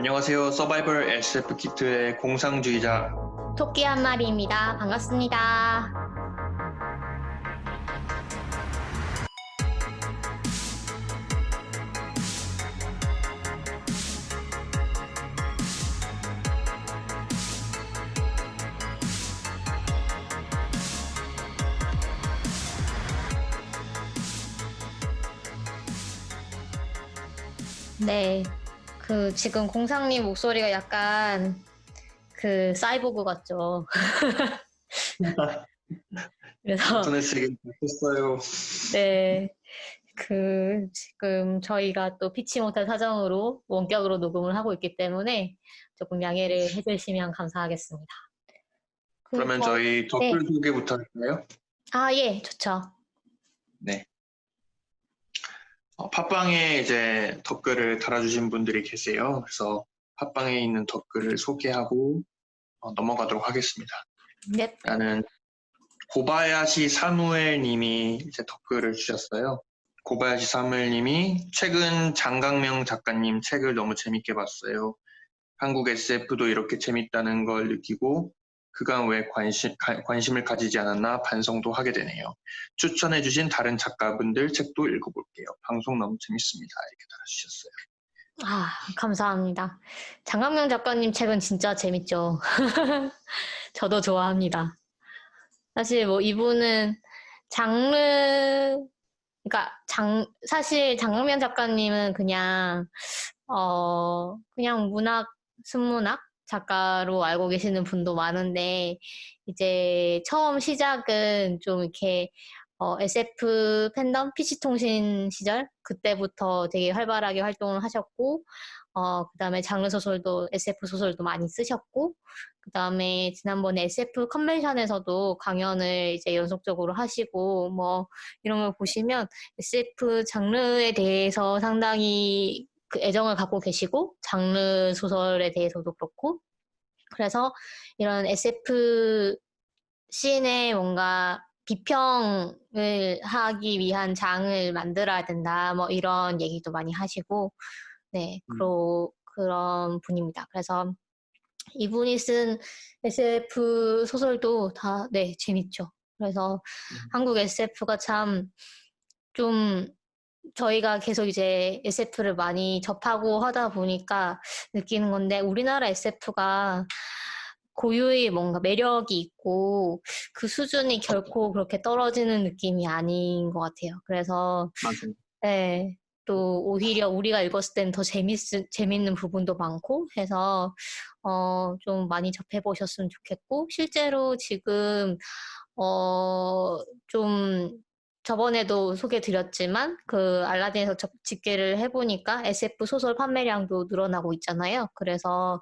안녕하세요. 서바이벌 SF 키트의 공상주의자. 토끼 한 마리입니다. 반갑습니다. 네, 지금 공상님 목소리가 약간 사이보그 같죠? 그래서 인터넷에게 바꿨어요. 네, 지금 저희가 또 피치 못할 사정으로 원격으로 녹음을 하고 있기 때문에 조금 양해를 해주시면 감사하겠습니다. 그러면 저희 댓글 네. 소개부터 할까요? 예, 좋죠. 네. 팟빵에 이제 댓글을 달아주신 분들이 계세요. 그래서 팟빵에 있는 댓글을 소개하고 넘어가도록 하겠습니다. 네. 나는 고바야시 사무엘 님이 이제 댓글을 주셨어요. 고바야시 사무엘 님이 최근 장강명 작가님 책을 너무 재밌게 봤어요. 한국 SF도 이렇게 재밌다는 걸 느끼고 그간 왜 관심을 가지지 않았나 반성도 하게 되네요. 추천해주신 다른 작가분들 책도 읽어볼게요. 방송 너무 재밌습니다. 이렇게 달아주셨어요. 감사합니다. 장강명 작가님 책은 진짜 재밌죠. 저도 좋아합니다. 사실 뭐 이분은 사실 장강명 작가님은 그냥 순문학 작가로 알고 계시는 분도 많은데, 이제 처음 시작은 좀 이렇게, SF 팬덤, PC통신 시절? 그때부터 되게 활발하게 활동을 하셨고, 그 다음에 장르 소설도, SF 소설도 많이 쓰셨고, 그 다음에 지난번에 SF 컨벤션에서도 강연을 이제 연속적으로 하시고, 뭐, 이런 걸 보시면 SF 장르에 대해서 상당히 애정을 갖고 계시고, 장르 소설에 대해서도 그렇고, 그래서 이런 SF 씬에 뭔가 비평을 하기 위한 장을 만들어야 된다, 뭐 이런 얘기도 많이 하시고, 네, 그런 분입니다. 그래서 이분이 쓴 SF 소설도 다, 네, 재밌죠. 그래서 한국 SF가 참 좀 저희가 계속 이제 SF를 많이 접하고 하다 보니까 느끼는 건데, 우리나라 SF가 고유의 뭔가 매력이 있고 그 수준이 결코 그렇게 떨어지는 느낌이 아닌 것 같아요. 그래서 맞아요. 네, 또 오히려 우리가 읽었을 때는 더 재밌는 부분도 많고 해서 좀 많이 접해보셨으면 좋겠고, 실제로 지금 좀 저번에도 소개드렸지만 알라딘에서 집계를 해보니까 SF 소설 판매량도 늘어나고 있잖아요. 그래서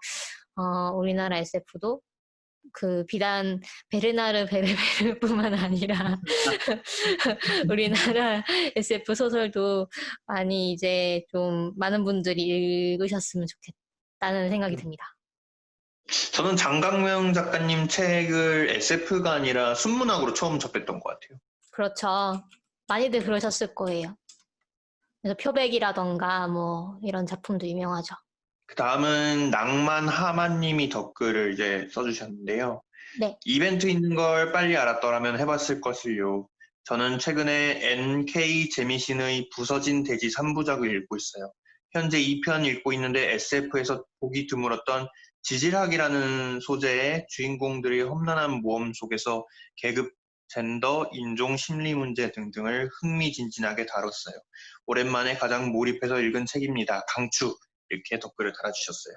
우리나라 SF도 비단 베르나르 베르베르뿐만 아니라 우리나라 SF 소설도 많이 이제 좀 많은 분들이 읽으셨으면 좋겠다는 생각이 듭니다. 저는 장강명 작가님 책을 SF가 아니라 순문학으로 처음 접했던 것 같아요. 그렇죠. 많이들 그러셨을 거예요. 그래서 표백이라던가 뭐 이런 작품도 유명하죠. 그 다음은 낭만 하마님이 댓글을 이제 써주셨는데요. 네. 이벤트 있는 걸 빨리 알았더라면 해봤을 것을요. 저는 최근에 NK 재미신의 부서진 돼지 3부작을 읽고 있어요. 현재 2편 읽고 있는데 SF에서 보기 드물었던 지질학이라는 소재의 주인공들의 험난한 모험 속에서 계급, 젠더, 인종, 심리 문제 등등을 흥미진진하게 다뤘어요. 오랜만에 가장 몰입해서 읽은 책입니다. 강추! 이렇게 댓글을 달아주셨어요.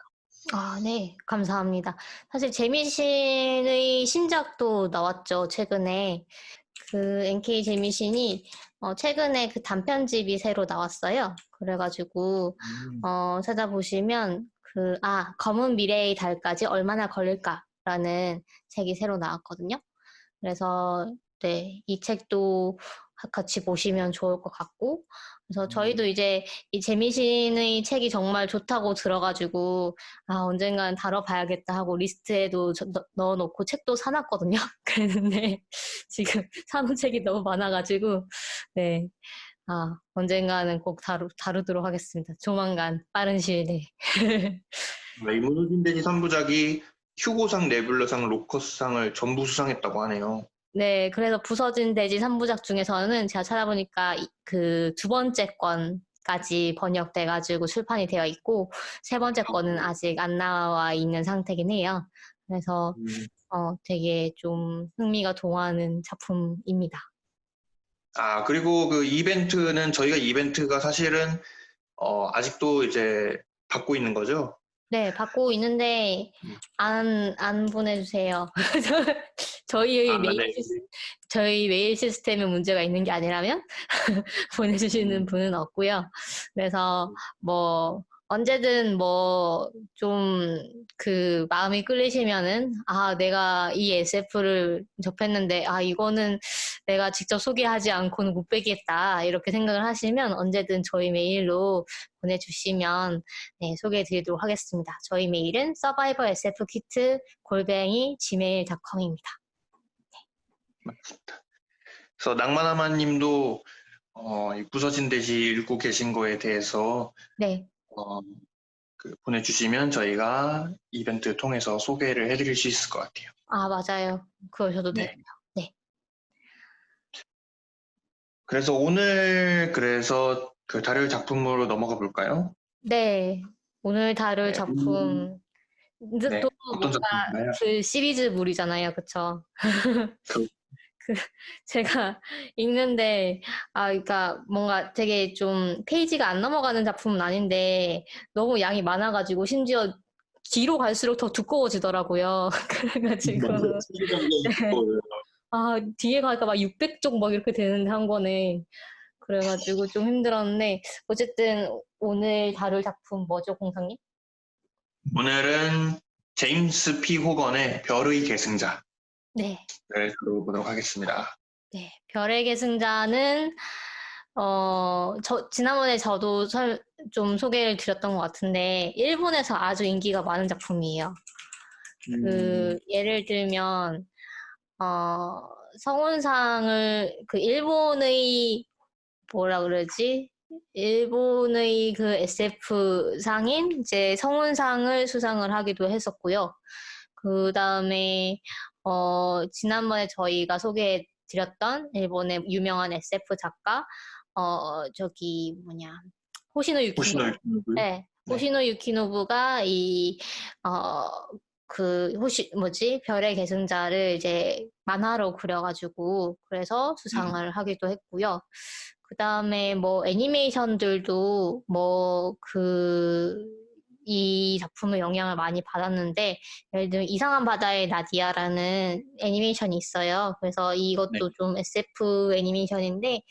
네. 감사합니다. 사실 재미신의 신작도 나왔죠, 최근에. NK 재미신이 최근에 단편집이 새로 나왔어요. 그래가지고 찾아보시면 검은 미래의 달까지 얼마나 걸릴까라는 책이 새로 나왔거든요. 그래서 네, 이 책도 같이 보시면 좋을 것 같고, 그래서 저희도 이제 이 재미신의 책이 정말 좋다고 들어가지고 언젠간 다뤄봐야겠다 하고 리스트에도 넣어놓고 책도 사놨거든요. 그랬는데 지금 사놓은 책이 너무 많아가지고 네, 언젠가는 꼭 다루도록 하겠습니다. 조만간 빠른 시일 내에. 이 무너진 돼지 3부작이 휴고상, 네뷸러상, 로커스상을 전부 수상했다고 하네요. 네, 그래서 부서진 돼지 3부작 중에서는 제가 찾아보니까 그 두 번째 건까지 번역돼가지고 출판이 되어 있고, 세 번째 건은 아직 안 나와 있는 상태긴 해요. 그래서 음. 되게 좀 흥미가 돋아하는 작품입니다. 그리고 그 이벤트는 저희가 이벤트가 사실은 아직도 이제 받고 있는 거죠? 네, 받고 있는데 안 보내주세요. 저희 메일 네. 저희 메일 시스템에 문제가 있는 게 아니라면 보내주시는 분은 없고요. 그래서 뭐 언제든 뭐 좀 그 마음이 끌리시면은 내가 이 SF를 접했는데 이거는 내가 직접 소개하지 않고는 못 빼겠다 이렇게 생각을 하시면 언제든 저희 메일로 보내주시면 네, 소개해드리도록 하겠습니다. 저희 메일은 survivalsfkit@gmail.com입니다. 맞습니다. 그래서 낭만하마님도 이 부서진 돼지 읽고 계신 거에 대해서 네, 보내주시면 저희가 이벤트 통해서 소개를 해드릴 수 있을 것 같아요. 맞아요. 그러셔도 돼요. 네. 네. 그래서 오늘 그 다룰 작품으로 넘어가 볼까요? 네. 오늘 다룰 네. 작품 근데 또 어떤 뭔가 작품인가요? 그 시리즈물이잖아요. 그쵸? 그, 그 제가 읽는데 그러니까 뭔가 되게 좀 페이지가 안 넘어가는 작품은 아닌데 너무 양이 많아가지고 심지어 뒤로 갈수록 더 두꺼워지더라고요. 그래가지고 맞아요. 시기상당히 네. 두꺼워요. 뒤에 가니까 막 600쪽 막 이렇게 되는데 한 권에 그래가지고 좀 힘들었는데 어쨌든 오늘 다룰 작품 뭐죠, 공상님? 오늘은 제임스 P. 호건의 별의 계승자를 네. 다뤄보도록 하겠습니다. 네, 별의 계승자는 지난번에 저도 좀 소개를 드렸던 것 같은데 일본에서 아주 인기가 많은 작품이에요. 예를 들면 성운상을 그 일본의 뭐라 그러지? 일본의 그 SF 상인 이제 성운상을 수상을 하기도 했었고요. 그 다음에 지난번에 저희가 소개해 드렸던 일본의 유명한 SF 작가 저기 뭐냐 호시노 호시노 유키노부. 유키노부. 네, 네. 호시노 유키노부가 별의 계승자를 이제 만화로 그려가지고 그래서 수상을 하기도 했고요. 그 다음에 뭐 애니메이션들도 이 작품의 영향을 많이 받았는데, 예를 들면 이상한 바다의 나디아라는 애니메이션이 있어요. 그래서 네. 이것도 좀 SF 애니메이션인데,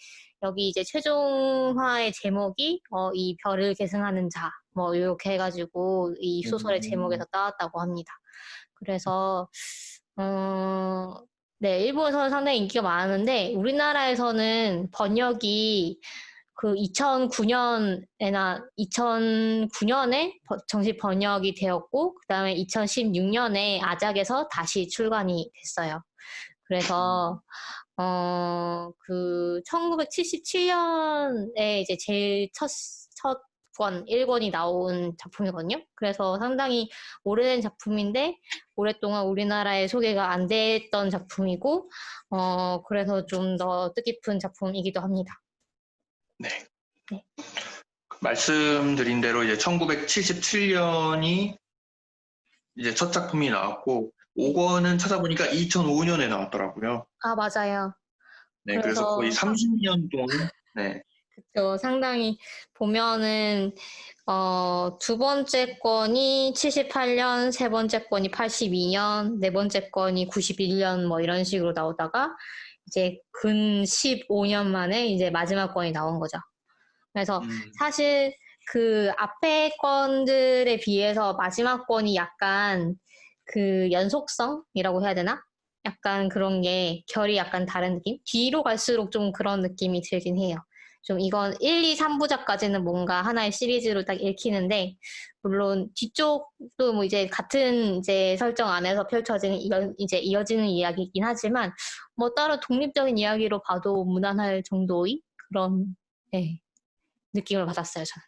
여기 이제 최종화의 제목이 이 별을 계승하는 자, 뭐 이렇게 해가지고 이 소설의 제목에서 따왔다고 합니다. 그래서 네, 일본에서는 상당히 인기가 많은데 우리나라에서는 번역이 그 2009년에 정식 번역이 되었고 그다음에 2016년에 아작에서 다시 출간이 됐어요. 그래서 그 1977년에 이제 제일 첫 권, 1권이 나온 작품이거든요. 그래서 상당히 오래된 작품인데, 오랫동안 우리나라에 소개가 안 됐던 작품이고, 그래서 좀 더 뜻깊은 작품이기도 합니다. 네. 네. 말씀드린 대로 이제 1977년이 이제 첫 작품이 나왔고, 네. 5권은 찾아보니까 2005년에 나왔더라고요. 맞아요. 네, 그래서 거의 그래서 30년 동안, 네, 상당히 보면은 두 번째 건이 78년, 세 번째 건이 82년, 네 번째 건이 91년 뭐 이런 식으로 나오다가 이제 근 15년 만에 이제 마지막 건이 나온 거죠. 그래서 사실 그 앞에 건들에 비해서 마지막 건이 약간 그 연속성이라고 해야 되나? 약간 그런 게 결이 약간 다른 느낌? 뒤로 갈수록 좀 그런 느낌이 들긴 해요. 좀 이건 1, 2, 3부작까지는 뭔가 하나의 시리즈로 딱 읽히는데, 물론 뒤쪽도 뭐 이제 같은 이제 설정 안에서 펼쳐지는 이제 이어지는 이야기이긴 하지만, 뭐 따로 독립적인 이야기로 봐도 무난할 정도의 그런, 네, 느낌을 받았어요, 저는.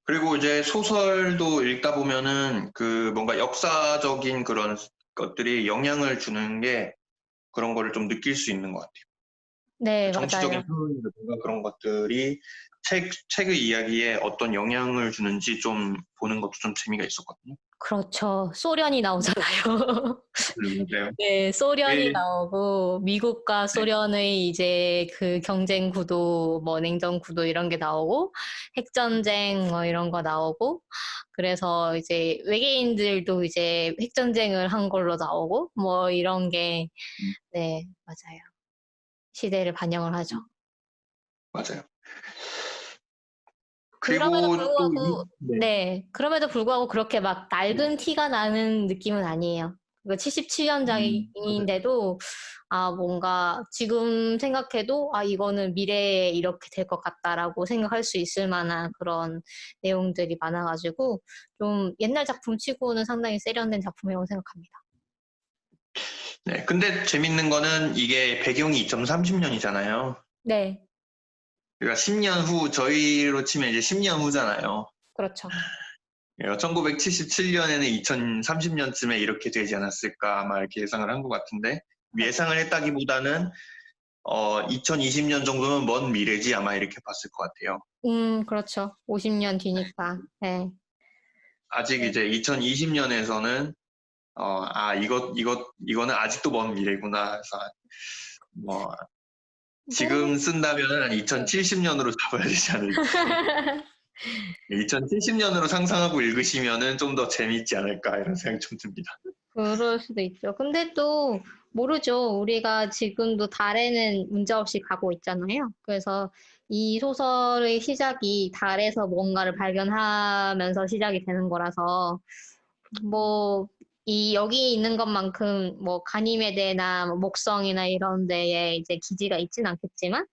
그리고 이제 소설도 읽다 보면은 그 뭔가 역사적인 그런 것들이 영향을 주는 게 그런 거를 좀 느낄 수 있는 것 같아요. 네, 그 정치적인 맞아요. 상황이라든가 그런 것들이 책의 이야기에 어떤 영향을 주는지 좀 보는 것도 좀 재미가 있었거든요. 그렇죠. 소련이 나오잖아요. 맞아요. 네, 소련이 네, 나오고 미국과 네, 소련의 이제 그 경쟁 구도, 뭐 냉전 구도 이런 게 나오고 핵전쟁 뭐 이런 거 나오고 그래서 이제 외계인들도 이제 핵전쟁을 한 걸로 나오고 뭐 이런 게 네, 맞아요. 시대를 반영을 하죠. 맞아요. 그럼에도 그리고 또 불구하고 네, 네, 그럼에도 불구하고 그렇게 막 네, 낡은 티가 나는 느낌은 아니에요. 그 맞아요. 77년작인데도 아 뭔가 지금 생각해도 아 이거는 미래에 이렇게 될 것 같다라고 생각할 수 있을 만한 그런 내용들이 많아가지고 좀 옛날 작품 치고는 상당히 세련된 작품이라고 생각합니다. 네, 근데 재밌는 거는 이게 배경이 2030년이잖아요. 네, 그러니까 10년 후, 저희로 치면 이제 10년 후잖아요. 그렇죠. 1977년에는 2030년쯤에 이렇게 되지 않았을까, 아마 이렇게 예상을 한 것 같은데, 그렇죠. 예상을 했다기보다는, 2020년 정도는 먼 미래지 아마 이렇게 봤을 것 같아요. 그렇죠. 50년 뒤니까. 네. 아직 네. 이제 2020년에서는, 이거는 아직도 먼 미래구나. 그래서, 뭐, 지금 모르겠, 쓴다면은 네. 2070년으로 잡아야 되지 않을지. 2070년으로 상상하고 읽으시면은 좀 더 재밌지 않을까, 이런 생각이 좀 듭니다. 그럴 수도 있죠. 근데 또 모르죠. 우리가 지금도 달에는 문제없이 가고 있잖아요. 그래서 이 소설의 시작이 달에서 뭔가를 발견하면서 시작이 되는 거라서 뭐 이 여기 있는 것만큼 뭐 가니메데나 뭐 목성이나 이런 데에 이제 기지가 있진 않겠지만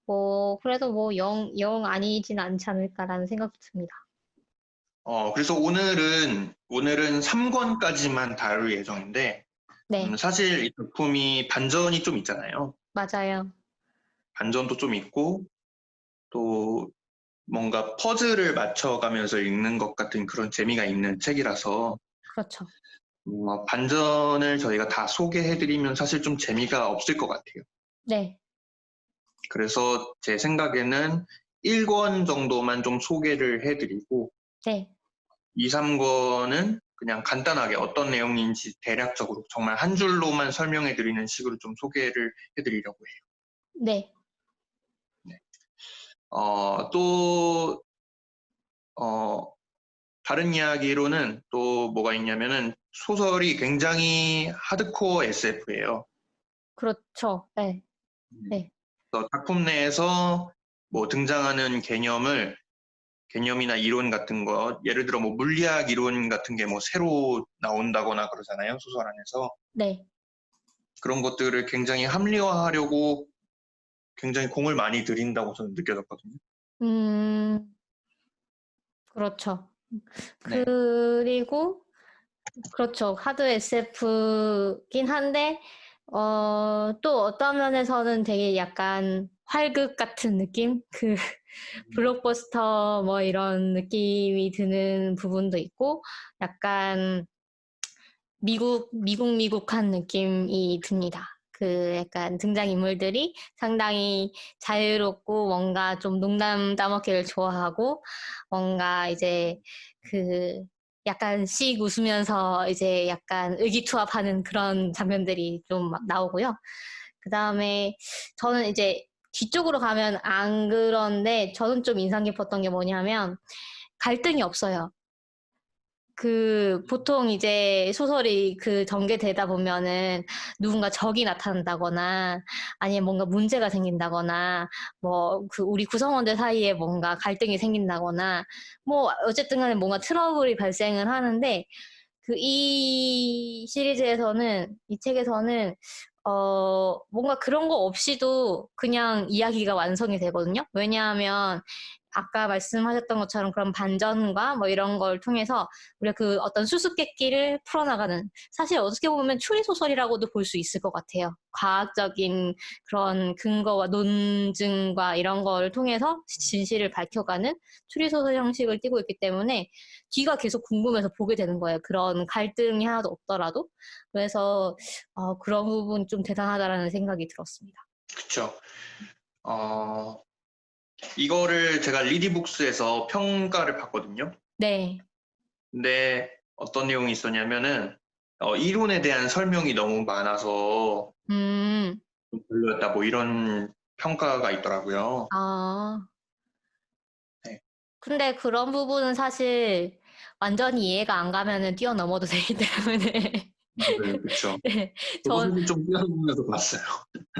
뭐 그래도 뭐 영 아니진 않지 않을까라는 생각도 듭니다. 그래서 오늘은 3권까지만 다룰 예정인데, 네, 사실 이 작품이 반전이 좀 있잖아요. 맞아요. 반전도 좀 있고, 또 뭔가 퍼즐을 맞춰가면서 읽는 것 같은 그런 재미가 있는 책이라서, 그렇죠. 반전을 저희가 다 소개해드리면 사실 좀 재미가 없을 것 같아요. 네, 그래서 제 생각에는 1권 정도만 좀 소개를 해드리고, 네, 2, 3권은 그냥 간단하게 어떤 내용인지 대략적으로 정말 한 줄로만 설명해 드리는 식으로 좀 소개를 해 드리려고 해요. 네. 네. 또, 어, 다른 이야기로는 또 뭐가 있냐면은 소설이 굉장히 하드코어 SF예요. 그렇죠. 네, 네, 그래서 작품 내에서 뭐 등장하는 개념이나 이론 같은 거, 예를 들어 뭐 물리학 이론 같은 게 뭐 새로 나온다거나 그러잖아요, 소설 안에서. 네. 그런 것들을 굉장히 합리화하려고 굉장히 공을 많이 들인다고 저는 느껴졌거든요. 음, 그렇죠. 네. 그리고, 그렇죠. 하드 SF긴 한데, 또 어떤 면에서는 되게 약간 활극 같은 느낌? 그, 블록버스터 뭐 이런 느낌이 드는 부분도 있고, 약간 미국한 느낌이 듭니다. 그 약간 등장인물들이 상당히 자유롭고 뭔가 좀 농담 따먹기를 좋아하고 뭔가 이제 그 약간 씩 웃으면서 이제 약간 의기투합하는 그런 장면들이 좀 나오고요. 그 다음에 저는 이제 뒤쪽으로 가면 안 그런데 저는 좀 인상 깊었던 게 뭐냐면 갈등이 없어요. 그 보통 이제 소설이 그 전개되다 보면은 누군가 적이 나타난다거나 아니면 뭔가 문제가 생긴다거나 뭐 그 우리 구성원들 사이에 뭔가 갈등이 생긴다거나 뭐 어쨌든 간에 뭔가 트러블이 발생을 하는데 그 이 시리즈에서는 이 책에서는 뭔가 그런 거 없이도 그냥 이야기가 완성이 되거든요. 왜냐하면 아까 말씀하셨던 것처럼 그런 반전과 뭐 이런 걸 통해서 우리가 그 어떤 수수께끼를 풀어나가는, 사실 어떻게 보면 추리소설이라고도 볼 수 있을 것 같아요. 과학적인 그런 근거와 논증과 이런 걸 통해서 진실을 밝혀가는 추리소설 형식을 띠고 있기 때문에 뒤가 계속 궁금해서 보게 되는 거예요. 그런 갈등이 하나도 없더라도. 그래서 그런 부분 좀 대단하다라는 생각이 들었습니다. 그쵸. 이거를 제가 리디북스에서 평가를 봤거든요. 네. 근데 어떤 내용이 있었냐면은 이론에 대한 설명이 너무 많아서 음, 좀 별로였다 뭐 이런 평가가 있더라고요. 아. 네, 근데 그런 부분은 사실 완전히 이해가 안 가면은 뛰어넘어도 되기 때문에. 맞아요, 그쵸. 네, 저도 전, 사실 좀 뛰어넘으면서 봤어요.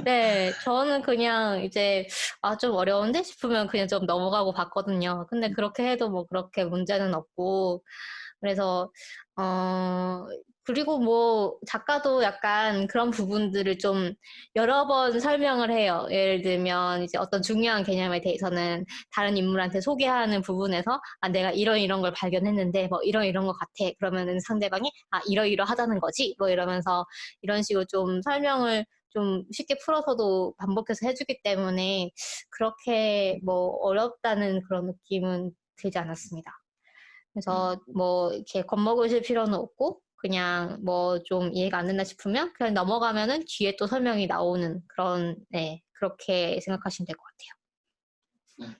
네, 저는 그냥 이제, 좀 어려운데 싶으면 그냥 좀 넘어가고 봤거든요. 근데 그렇게 해도 뭐 그렇게 문제는 없고, 그래서, 어, 그리고 뭐 작가도 약간 그런 부분들을 좀 여러 번 설명을 해요. 예를 들면 이제 어떤 중요한 개념에 대해서는 다른 인물한테 소개하는 부분에서 내가 이런 걸 발견했는데 뭐 이런 것 같아. 그러면은 상대방이 이러이러하다는 거지. 뭐 이러면서 이런 식으로 좀 설명을 좀 쉽게 풀어서도 반복해서 해주기 때문에 그렇게 뭐 어렵다는 그런 느낌은 들지 않았습니다. 그래서 뭐 이렇게 겁먹으실 필요는 없고 그냥 뭐 좀 이해가 안 된다 싶으면 그냥 넘어가면은 뒤에 또 설명이 나오는 그런, 네, 그렇게 생각하시면 될 것 같아요.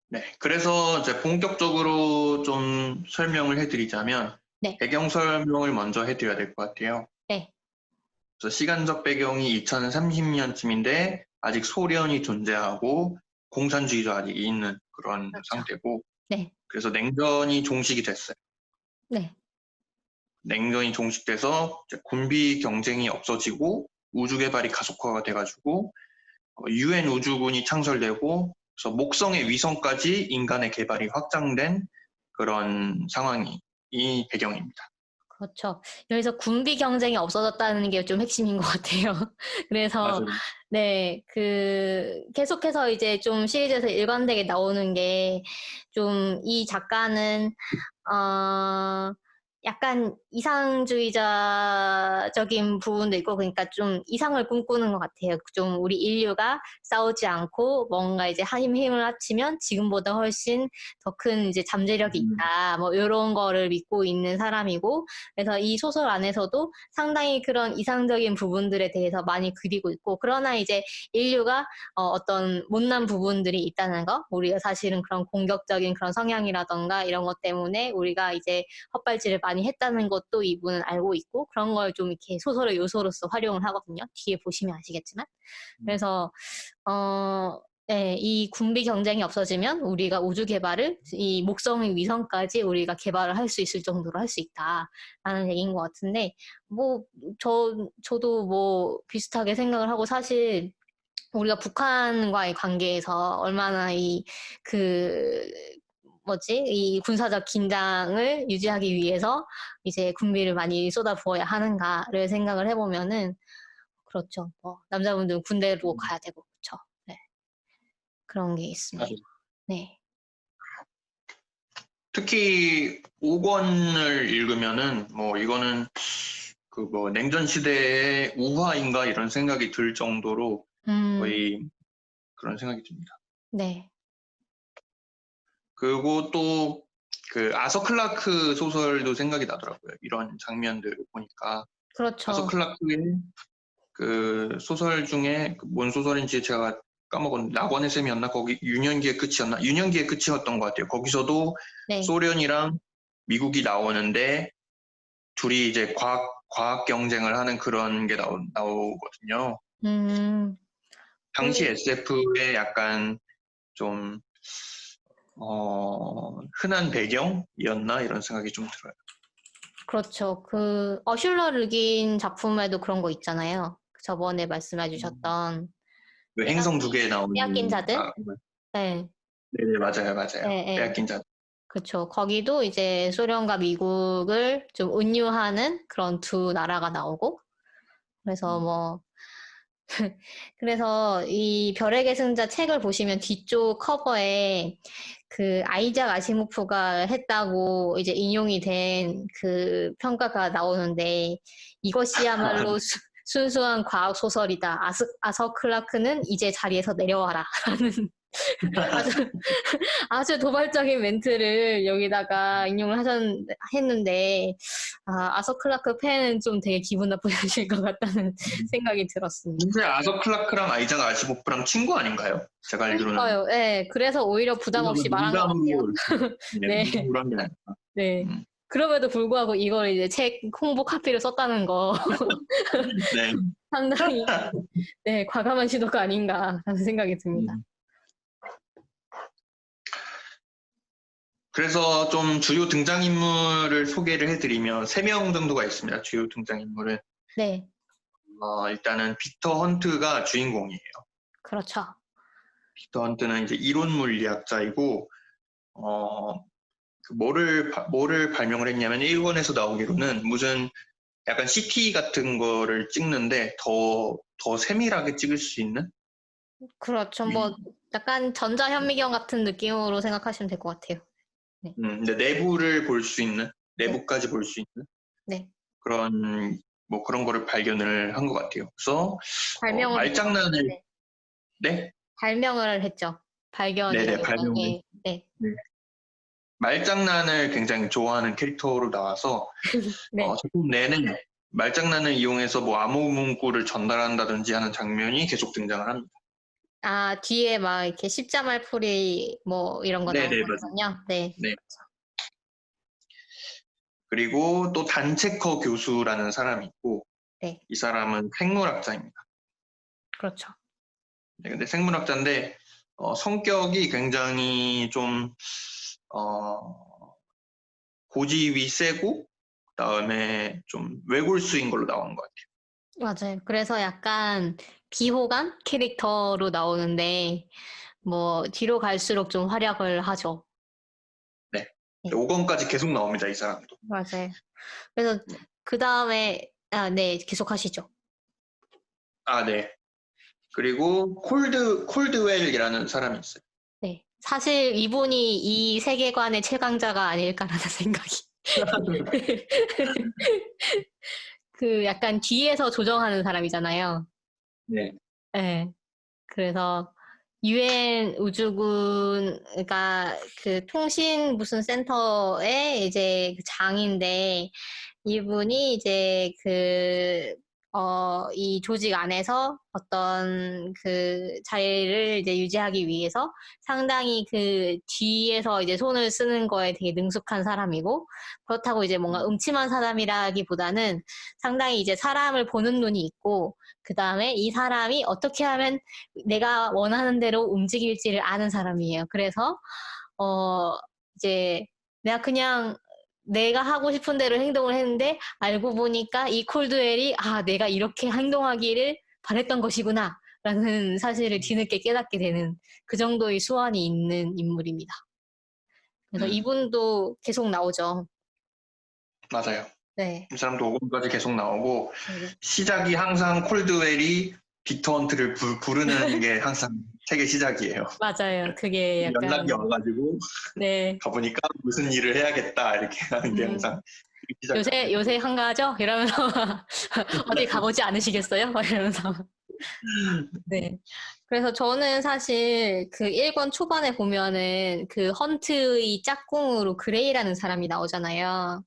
네, 그래서 이제 본격적으로 좀 설명을 해드리자면 네, 배경 설명을 먼저 해드려야 될 것 같아요. 네, 그래서 시간적 배경이 2030년쯤인데 아직 소련이 존재하고 공산주의도 아직 있는 그런 그렇죠. 상태고, 네, 그래서 냉전이 종식이 됐어요. 네, 냉전이 종식돼서 이제 군비 경쟁이 없어지고 우주 개발이 가속화가 돼가지고 유엔 우주군이 창설되고, 그래서 목성의 위성까지 인간의 개발이 확장된 그런 상황이 이 배경입니다. 그렇죠. 여기서 군비 경쟁이 없어졌다는 게 좀 핵심인 것 같아요. 그래서, 맞아요. 네, 계속해서 이제 좀 시리즈에서 일관되게 나오는 게, 좀 이 작가는, 어, 약간 이상주의자적인 부분도 있고, 그러니까 좀 이상을 꿈꾸는 것 같아요. 좀 우리 인류가 싸우지 않고 뭔가 이제 힘을 합치면 지금보다 훨씬 더 큰 이제 잠재력이 있다. 뭐 이런 거를 믿고 있는 사람이고, 그래서 이 소설 안에서도 상당히 그런 이상적인 부분들에 대해서 많이 그리고 있고, 그러나 이제 인류가 어떤 못난 부분들이 있다는 거, 우리가 사실은 그런 공격적인 그런 성향이라던가 이런 것 때문에 우리가 이제 헛발질을 많이 했다는 것도 이분은 알고 있고, 그런 걸 좀 이렇게 소설의 요소로서 활용을 하거든요. 뒤에 보시면 아시겠지만. 그래서 네, 이 군비 경쟁이 없어지면 우리가 우주 개발을, 이 목성의 위성까지 우리가 개발을 할 수 있을 정도로 할 수 있다라는 얘기인 것 같은데, 뭐, 저도 뭐 비슷하게 생각을 하고, 사실 우리가 북한과의 관계에서 얼마나 그, 이 군사적 긴장을 유지하기 위해서 이제 군비를 많이 쏟아부어야 하는가를 생각을 해보면은, 그렇죠. 뭐, 남자분들은 군대로 가야 되고, 그렇죠. 네. 그런 게 있습니다. 맞아요. 네. 특히 5권을 읽으면은 뭐 이거는 그 뭐 냉전 시대의 우화인가 이런 생각이 들 정도로 거의 그런 생각이 듭니다. 네. 그리고 또 그 아서 클라크 소설도 생각이 나더라고요. 이런 장면들을 보니까 아서 그렇죠. 클라크의 그 소설 중에 뭔 소설인지 제가 까먹었는데 낙원의 셈이었나? 거기 유년기의 끝이었나? 유년기의 끝이었던 것 같아요. 거기서도 네. 소련이랑 미국이 나오는데 둘이 이제 과학 경쟁을 하는 그런 게 나오거든요. 음, 당시 그, SF의 약간 좀 흔한 배경이었나 이런 생각이 좀 들어요. 그렇죠. 어슐러 르긴 작품에도 그런 거 있잖아요. 저번에 말씀해 주셨던 그 행성 두 개에 빼앗긴 나오는 자들? 네. 네네 맞아요 네, 맞아요. 네. 빼앗긴 자. 그쵸. 거기도 이제 소련과 미국을 좀 운유하는 그런 두 나라가 나오고, 그래서 뭐, 그래서 이 별의 계승자 책을 보시면 뒤쪽 커버에 그 아이작 아시모프가 했다고 이제 인용이 된 그 평가가 나오는데 이것이야말로 순수한 과학 소설이다. 아서 클라크는 이제 자리에서 내려와라. 라는 아주 아주 도발적인 멘트를 여기다가 인용을 했는데 아서 클라크 팬은 좀 되게 기분 나쁘실 것 같다는 생각이 들었습니다. 근데 아서 클라크랑 아이작 아시모프랑 친구 아닌가요? 제가 알기로는. 그러니까요. 네, 그래서 오히려 부담 없이 말한 것 같아요. 네. 농담으로 한 게 아니라. 네. 그럼에도 불구하고 이걸 이제 책 홍보 카피를 썼다는 거 네. 상당히 네, 과감한 시도가 아닌가 하는 생각이 듭니다. 그래서 좀 주요 등장인물을 소개를 해드리면 3명 정도가 있습니다. 주요 등장인물은. 네, 일단은 빅터 헌트가 주인공이에요. 그렇죠. 빅터 헌트는 이제 이론 물리학자이고, 뭐를 발명을 했냐면 일본에서 나오기로는 무슨 약간 CT 같은 거를 찍는데 더 세밀하게 찍을 수 있는? 그렇죠. 뭐 약간 전자현미경 같은 느낌으로 생각하시면 될 것 같아요. 근데 내부를 볼 수 있는, 내부까지 볼 수 있는 네. 그런 거를 발견을 한 것 같아요. 그래서 발명을 말장난을 네? 발명을 했죠. 발견이라기보다는. 발명을. 네. 말장난을 굉장히 좋아하는 캐릭터로 나와서 네. 작품 내내 말장난을 이용해서 뭐 암호 문구를 전달한다든지 하는 장면이 계속 등장을 합니다. 뒤에 막 이렇게 십자말풀이 뭐 이런 거 네네, 나오거든요. 네. 네. 그리고 또 단체커 교수라는 사람이 있고, 네. 이 사람은 생물학자입니다. 그렇죠. 네, 근데 생물학자인데 성격이 굉장히 좀 고집이 세고 그다음에 좀 외골수인 걸로 나오는 것 같아요. 맞아요. 그래서 약간 비호감 캐릭터로 나오는데 뭐 뒤로 갈수록 좀 활약을 하죠. 네. 네. 5권까지 계속 나옵니다, 이 사람도. 맞아요. 그래서 그 다음에 네, 계속 하시죠. 네. 그리고 콜드웰이라는 사람이 있어요. 네. 사실 이분이 이 세계관의 최강자가 아닐까라는 생각이. 그 약간 뒤에서 조정하는 사람이잖아요. 네. 네. 그래서 UN 우주군, 그러니까 그 통신 무슨 센터의 이제 그 장인데, 이분이 이제 이 조직 안에서 어떤 그 자리를 이제 유지하기 위해서 상당히 그 뒤에서 이제 손을 쓰는 거에 되게 능숙한 사람이고, 그렇다고 이제 뭔가 음침한 사람이라기보다는 상당히 이제 사람을 보는 눈이 있고, 그 다음에 이 사람이 어떻게 하면 내가 원하는 대로 움직일지를 아는 사람이에요. 그래서, 이제 내가 하고 싶은 대로 행동을 했는데 알고 보니까 이 콜드웰이 내가 이렇게 행동하기를 바랬던 것이구나 라는 사실을 뒤늦게 깨닫게 되는 그 정도의 수완이 있는 인물입니다. 그래서 이분도 계속 나오죠. 맞아요. 네. 이 사람도 5권까지 계속 나오고 네. 시작이 항상 콜드웰이 빅터 헌트를 부르는 게 항상 책의 시작이에요. 맞아요. 그게 약간 연락이 와가지고 네. 가보니까 무슨 일을 해야겠다 이렇게 하는 게 항상 요새 한가하죠? 이러면서 어디 가보지 않으시겠어요? 이러면서 네. 그래서 저는 사실 그 1권 초반에 보면은 그 헌트의 짝꿍으로 그레이라는 사람이 나오잖아요.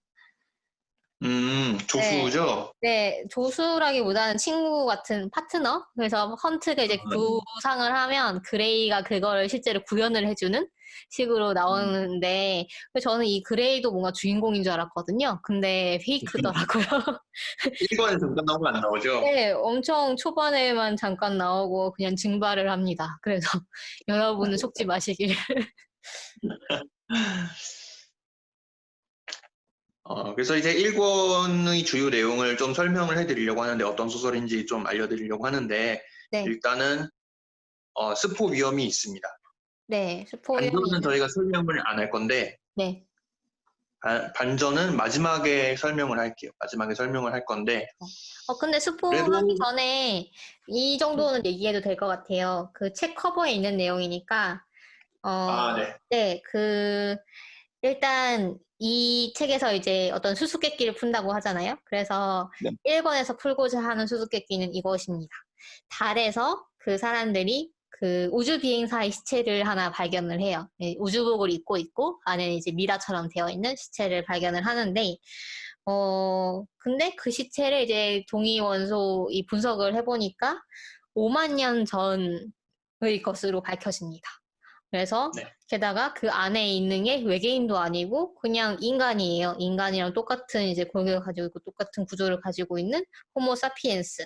조수죠? 네, 조수라기보다는 친구 같은 파트너? 그래서 헌트가 이제 부상을 하면 그레이가 그걸 실제로 구현을 해주는 식으로 나오는데, 저는 이 그레이도 뭔가 주인공인 줄 알았거든요. 근데 페이크더라고요. 1권에 잠깐 나온 거 안 나오죠? 네, 엄청 초반에만 잠깐 나오고 그냥 증발을 합니다. 그래서 여러분은 속지 마시길. 그래서 이제 1권의 주요 내용을 좀 설명을 해드리려고 하는데 어떤 소설인지 좀 알려드리려고 하는데 네, 일단은 스포 위험이 있습니다. 네, 스포일이 단도는 저희가 설명을 안 할 건데 네, 반전은 마지막에 설명을 할게요. 마지막에 설명을 할 건데 근데 그래도 스포하기 전에 이 정도는 얘기해도 될 것 같아요. 그 책 커버에 있는 내용이니까, 네. 네, 일단 이 책에서 이제 어떤 수수께끼를 푼다고 하잖아요. 그래서 네. 1권에서 풀고자 하는 수수께끼는 이것입니다. 달에서 그 사람들이 그 우주 비행사의 시체를 하나 발견을 해요. 우주복을 입고 있고 안에 이제 미라처럼 되어 있는 시체를 발견을 하는데, 근데 그 시체를 이제 동위 원소 이 분석을 해보니까 5만 년 전의 것으로 밝혀집니다. 그래서 네. 게다가 그 안에 있는 게 외계인도 아니고 그냥 인간이에요. 인간이랑 똑같은 이제 골격을 가지고 있고 똑같은 구조를 가지고 있는 호모 사피엔스.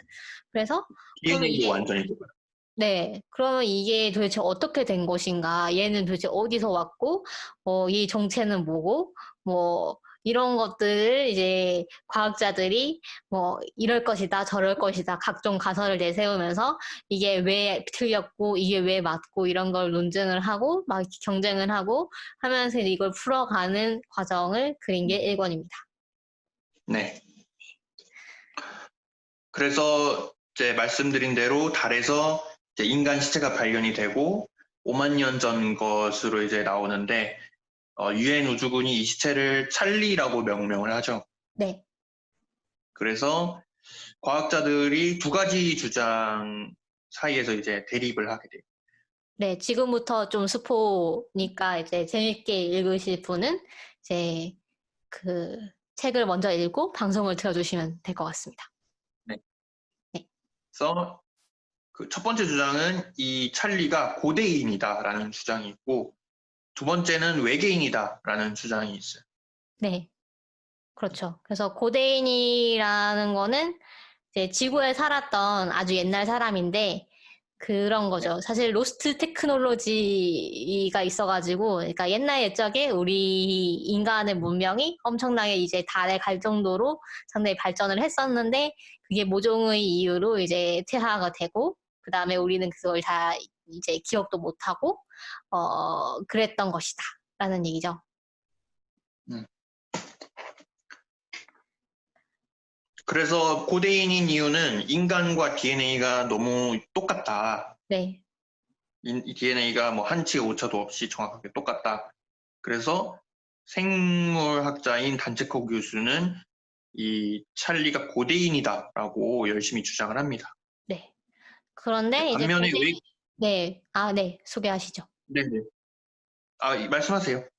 그래서 그러면 DNA도 이게 완전히 똑같아요. 네, 그러면 이게 도대체 어떻게 된 것인가? 얘는 도대체 어디서 왔고, 이 정체는 뭐고, 뭐 이런 것들을 이제 과학자들이 뭐 이럴 것이다, 저럴 것이다, 각종 가설을 내세우면서 이게 왜 틀렸고, 이게 왜 맞고 이런 걸 논증을 하고 막 경쟁을 하고 하면서 이걸 풀어가는 과정을 그린 게 1권입니다. 네. 그래서 이제 말씀드린 대로 달에서 이제 인간 시체가 발견이 되고 5만 년 전 것으로 이제 나오는데 유엔 우주군이 이 시체를 찰리라고 명명을 하죠. 네. 그래서 과학자들이 두 가지 주장 사이에서 이제 대립을 하게 돼요. 네, 지금부터 좀 스포니까 이제 재밌게 읽으실 분은 이제 그 책을 먼저 읽고 방송을 들어주시면 될 것 같습니다. 네. 네. 그래서 그 첫 번째 주장은 이 찰리가 고대인이다라는 주장이 있고 두 번째는 외계인이다라는 주장이 있어요. 네. 그렇죠. 그래서 고대인이라는 거는 이제 지구에 살았던 아주 옛날 사람인데 그런 거죠. 사실 로스트 테크놀로지가 있어가지고, 그러니까 옛날 옛적에 우리 인간의 문명이 엄청나게 이제 달에 갈 정도로 상당히 발전을 했었는데, 그게 모종의 이유로 이제 퇴화가 되고, 그 다음에 우리는 그걸 다 이제 기억도 못하고, 그랬던 것이다. 라는 얘기죠. 음. 그래서 고대인인 이유는 인간과 DNA가 너무 똑같다. 네. 이 DNA가 뭐 한치의 오차도 없이 정확하게 똑같다. 그래서 생물학자인 단체코 교수는 이 찰리가 고대인이다라고 열심히 주장을 합니다. 네. 그런데 이제 반면에 네. 네. 소개하시죠. 네네. 말씀하세요.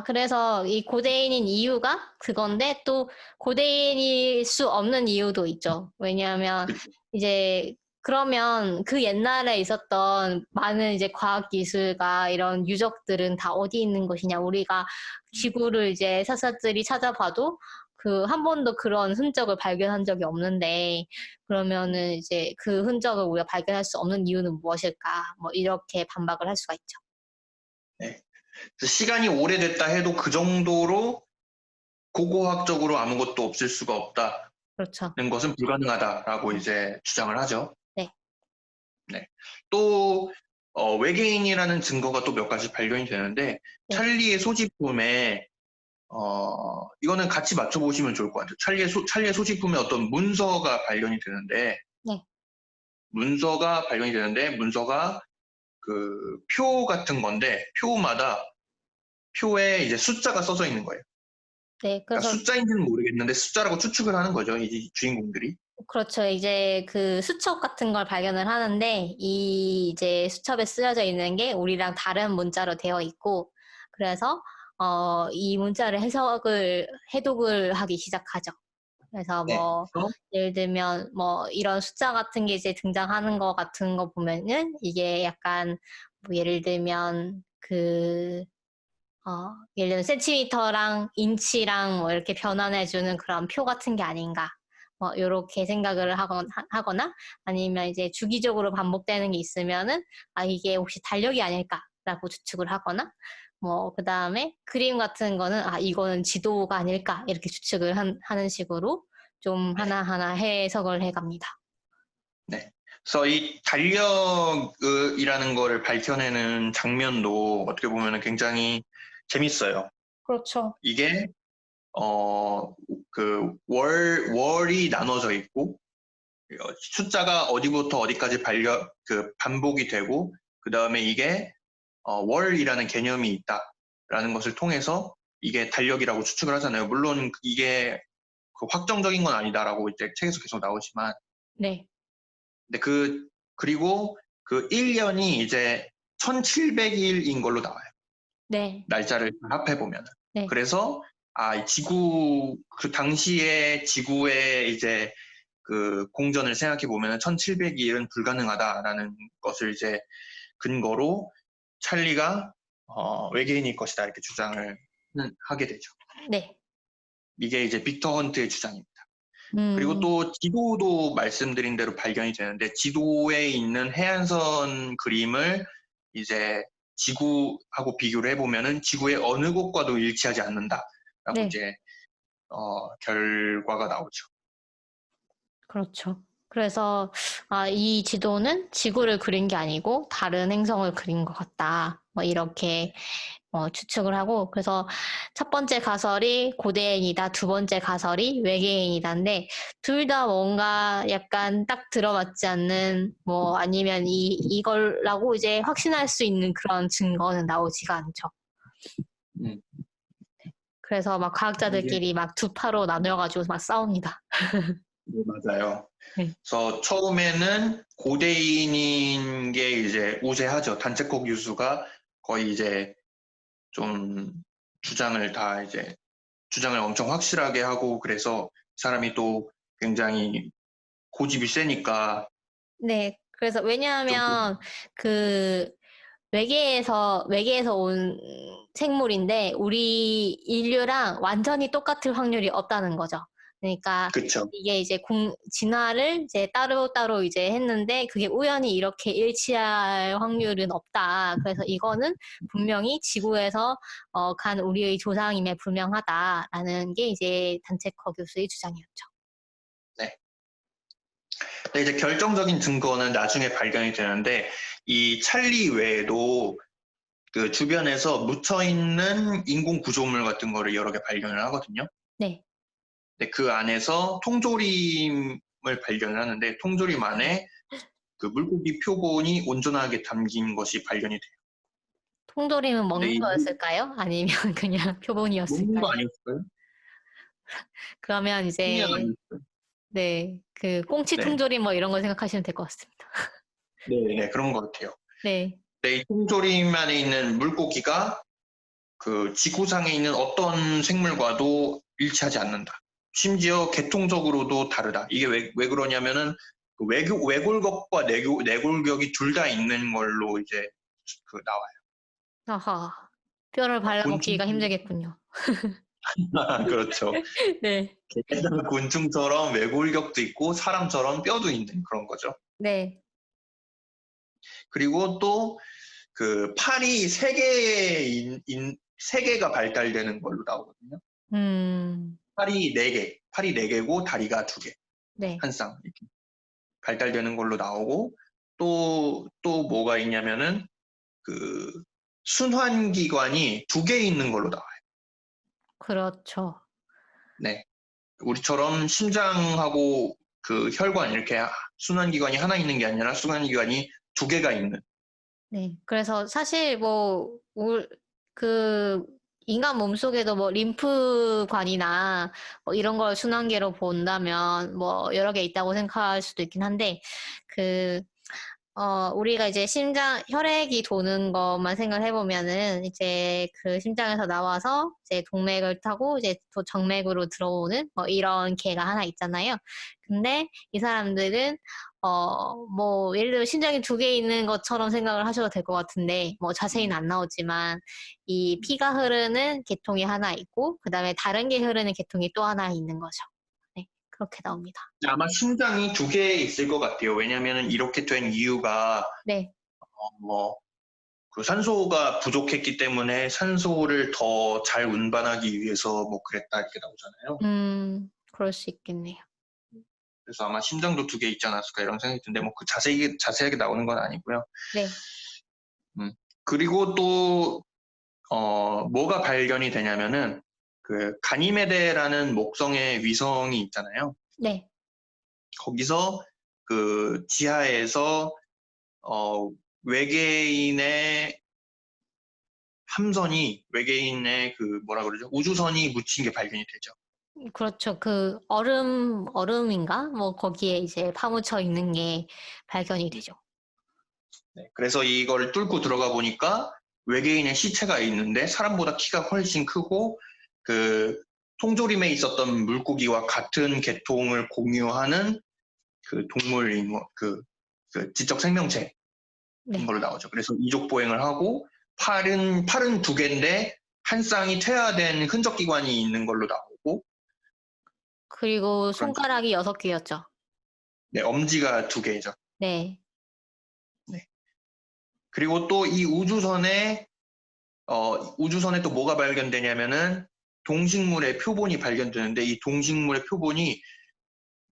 그래서 이 고대인인 이유가 그건데 또 고대인일 수 없는 이유도 있죠. 왜냐하면 그쵸. 이제 그러면 그 옛날에 있었던 많은 이제 과학 기술과 이런 유적들은 다 어디 있는 것이냐. 우리가 지구를 이제 사사들이 찾아봐도 그 한 번도 그런 흔적을 발견한 적이 없는데 그러면은 이제 그 흔적을 우리가 발견할 수 없는 이유는 무엇일까? 뭐 이렇게 반박을 할 수가 있죠. 네. 시간이 오래됐다 해도 그 정도로 고고학적으로 아무것도 없을 수가 없다는 그렇죠. 것은 불가능하다라고 이제 주장을 하죠. 네. 네. 또 외계인이라는 증거가 또 몇 가지 발견이 되는데 네. 찰리의 소지품에 이거는 같이 맞춰보시면 좋을 것 같아요. 찰리의 소지품에 어떤 문서가 발견이 되는데 네. 문서가 그 표 같은 건데 표에 이제 숫자가 써져 있는 거예요. 네. 그러니까 그래서 숫자인지는 모르겠는데 숫자라고 추측을 하는 거죠. 이 주인공들이. 그렇죠. 이제 그 수첩 같은 걸 발견을 하는데 이 이제 수첩에 쓰여져 있는 게 우리랑 다른 문자로 되어 있고 그래서 이 문자를 해독을 하기 시작하죠. 그래서 네. 뭐 예를 들면 뭐 이런 숫자 같은 게 이제 등장하는 거 같은 거 보면은 이게 약간 뭐 예를 들면 예를 들면 센티미터랑 인치랑 뭐 이렇게 변환해주는 그런 표 같은 게 아닌가. 뭐 이렇게 생각을 하거나 아니면 이제 주기적으로 반복되는 게 있으면은 이게 혹시 달력이 아닐까라고 추측을 하거나 뭐 그다음에 그림 같은 거는 이거는 지도가 아닐까 이렇게 추측을 하는 식으로 좀 네. 하나하나 해석을 해갑니다. 네. 그래서 이 달력이라는 거를 밝혀내는 장면도 어떻게 보면 굉장히 재밌어요. 그렇죠. 이게 월이 나눠져 있고 숫자가 어디부터 어디까지 반복이 되고 그 다음에 이게 월이라는 개념이 있다라는 것을 통해서 이게 달력이라고 추측을 하잖아요. 물론 이게 확정적인 건 아니다라고 이제 책에서 계속 나오지만, 네. 근데 그리고 그 1년이 이제 1700일인 걸로 나와요. 네. 날짜를 합해보면. 네. 그래서, 그 당시에 지구의 이제 그 공전을 생각해보면 1700일은 불가능하다라는 것을 이제 근거로 찰리가 외계인일 것이다 이렇게 주장을 하게 되죠. 네. 이게 이제 빅터 헌트의 주장입니다. 그리고 음, 또 지도도 말씀드린 대로 발견이 되는데 지도에 있는 해안선 그림을 이제 지구하고 비교를 해보면은 지구의 어느 곳과도 일치하지 않는다라고 네. 이제 결과가 나오죠. 그렇죠. 그래서 이 지도는 지구를 그린 게 아니고 다른 행성을 그린 것 같다. 뭐 이렇게 추측을 하고 그래서 첫 번째 가설이 고대인이다, 두 번째 가설이 외계인이다인데 둘 다 뭔가 약간 딱 들어맞지 않는 뭐 아니면 이걸라고 이제 확신할 수 있는 그런 증거는 나오지가 않죠. 음, 그래서 막 이게 과학자들끼리 막 두 파로 나뉘어가지고 막 싸웁니다. 맞아요. 네. 그래서 처음에는 고대인인 게 이제 우세하죠. 단체콕 유수가 거의 이제 좀 주장을 엄청 확실하게 하고 그래서 사람이 또 굉장히 고집이 세니까 네. 그래서 좀 왜냐하면 그 외계에서 온 생물인데 우리 인류랑 완전히 똑같을 확률이 없다는 거죠. 그러니까 그쵸. 이게 이제 진화를 이제 따로따로 이제 했는데 그게 우연히 이렇게 일치할 확률은 없다. 그래서 이거는 분명히 지구에서 간 우리의 조상임에 분명하다라는 게 이제 단체커 교수의 주장이었죠. 네. 근데 이제 결정적인 증거는 나중에 발견이 되는데 이 찰리 외에도 그 주변에서 묻혀 있는 인공 구조물 같은 거를 여러 개 발견을 하거든요. 네. 근데 그 안에서 통조림을 발견을 하는데 통조림 안에 그 물고기 표본이 온전하게 담긴 것이 발견이 돼요. 통조림은 근데 먹는 이 거였을까요? 아니면 그냥 먹는 거 표본이었을까요? 아니었어요? 그러면 생약 이제 아니었어요? 네, 그 꽁치 네. 통조림 뭐 이런 거 생각하시면 될 것 같습니다. 네, 그런 것 같아요. 네, 근데 이 통조림 안에 있는 물고기가 그 지구상에 있는 어떤 생물과도 일치하지 않는다. 심지어 계통적으로도 다르다. 이게 왜 그러냐면은 그 외골격과 내골격이 둘 다 있는 걸로 이제 나와요. 아하, 뼈를 곤충, 발라먹기가 힘들겠군요. 그렇죠. 네, 곤충처럼 외골격도 있고 사람처럼 뼈도 있는 그런 거죠. 네, 그리고 또 그 팔이 세 개가 발달되는 걸로 나오거든요. 음, 팔이 네 개고 다리가 두 개, 네, 한 쌍 이렇게 발달되는 걸로 나오고 또 뭐가 있냐면은 그 순환기관이 두 개 있는 걸로 나와요. 그렇죠. 네, 우리처럼 심장하고 그 혈관 이렇게 순환기관이 하나 있는 게 아니라 순환기관이 두 개가 있는. 네, 그래서 사실 뭐, 그, 인간 몸속에도 뭐, 림프관이나 뭐 이런 걸 순환계로 본다면 뭐, 여러 개 있다고 생각할 수도 있긴 한데, 그, 우리가 이제 혈액이 도는 것만 생각을 해보면은, 이제 그 심장에서 나와서 이제 동맥을 타고 이제 또 정맥으로 들어오는 뭐 이런 개가 하나 있잖아요. 근데 이 사람들은, 뭐, 예를 들어 심장이 두 개 있는 것처럼 생각을 하셔도 될 것 같은데, 뭐 자세히는 안 나오지만, 이 피가 흐르는 계통이 하나 있고, 그 다음에 다른 게 흐르는 계통이 또 하나 있는 거죠. 네, 그렇게 나옵니다. 아마 심장이 두 개 있을 것 같아요. 왜냐면은 이렇게 된 이유가 네, 뭐 그 산소가 부족했기 때문에 산소를 더 잘 운반하기 위해서 뭐 그랬다 이렇게 나오잖아요. 그럴 수 있겠네요. 그래서 아마 심장도 두 개 있지 않았을까 이런 생각이 드는데 뭐 그 자세하게 나오는 건 아니고요. 네, 음. 그리고 또 뭐가 발견이 되냐면은 그 가니메데라는 목성의 위성이 있잖아요. 네. 거기서 그 지하에서 외계인의 함선이 외계인의 그 뭐라 그러죠? 우주선이 묻힌 게 발견이 되죠. 그렇죠. 그 얼음인가? 뭐 거기에 이제 파묻혀 있는 게 발견이 되죠. 네, 그래서 이걸 뚫고 들어가 보니까 외계인의 시체가 있는데 사람보다 키가 훨씬 크고 그 통조림에 있었던 물고기와 같은 계통을 공유하는 그 동물인 그 지적 생명체인 네. 걸로 나오죠. 그래서 이족 보행을 하고 팔은 두 개인데 한 쌍이 퇴화된 흔적 기관이 있는 걸로 나오고 그리고 그런 손가락이 6개였죠. 네, 엄지가 두 개죠. 네. 네. 그리고 또 이 우주선에 또 뭐가 발견되냐면은 동식물의 표본이 발견되는데 이 동식물의 표본이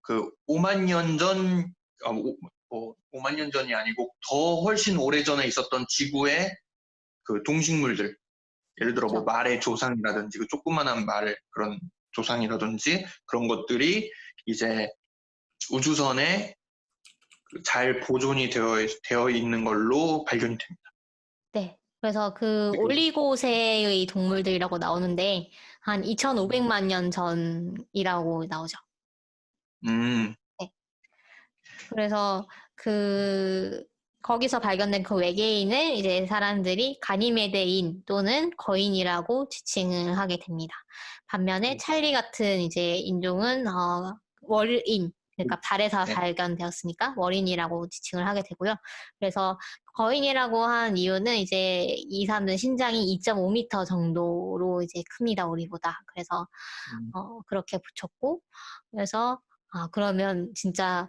그 5만 년 전, 5만 년 전이 아니고 더 훨씬 오래 전에 있었던 지구의 그 동식물들, 예를 들어 뭐 그렇죠. 말의 조상이라든지 그 조그만한 말 그런 조상이라든지 그런 것들이 이제 우주선에 잘 보존이 되어 있는 걸로 발견이 됩니다. 네. 그래서 그 그리고 올리고세의 동물들이라고 나오는데 한 2,500만 년 전이라고 나오죠. 음, 네. 그래서 거기서 발견된 그 외계인을 이제 사람들이 가니메데인 또는 거인이라고 지칭을 하게 됩니다. 반면에 네, 찰리 같은 이제 인종은 월인, 그러니까 달에서 네, 발견되었으니까 월인이라고 지칭을 하게 되고요. 그래서 거인이라고 한 이유는 이제 이 사람들은 신장이 2.5m 정도로 이제 큽니다, 우리보다. 그래서 음, 그렇게 붙였고, 그래서 그러면 진짜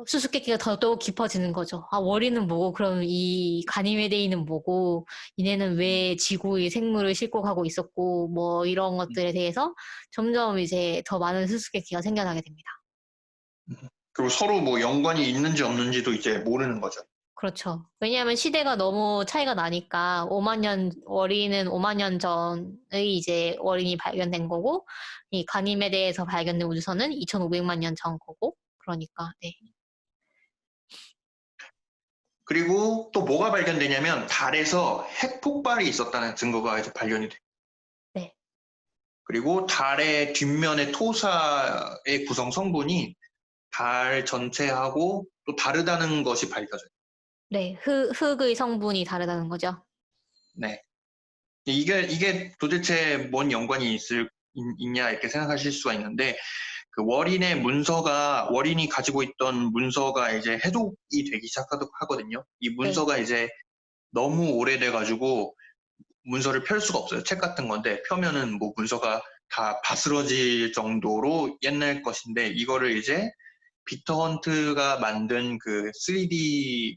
수수께끼가 더더욱 깊어지는 거죠. 월이는 뭐고, 그럼 이 가니메데이는 뭐고, 얘네는 왜 지구의 생물을 싣고 가고 있었고, 뭐 이런 것들에 대해서 점점 이제 더 많은 수수께끼가 생겨나게 됩니다. 그리고 서로 뭐 연관이 있는지 없는지도 이제 모르는 거죠. 그렇죠. 왜냐하면 시대가 너무 차이가 나니까 5만 년 전의 이제 월인이 발견된 거고, 이 가니메데에서 발견된 우주선은 2,500만 년 전 거고, 그러니까, 네. 그리고 또 뭐가 발견되냐면 달에서 핵 폭발이 있었다는 증거가 이제 발견이 돼요. 네. 그리고 달의 뒷면의 토사의 구성 성분이 달 전체하고 또 다르다는 것이 밝혀져요. 네. 흙의 성분이 다르다는 거죠. 네. 이게 도대체 뭔 연관이 있냐 이렇게 생각하실 수가 있는데 그 월인이 가지고 있던 문서가 이제 해독이 되기 시작하거든요. 이 네. 문서가 이제 너무 오래돼가지고 문서를 펼 수가 없어요. 책 같은 건데 펴면은 뭐 문서가 다 바스러질 정도로 옛날 것인데 이거를 이제 비터 헌트가 만든 그 3D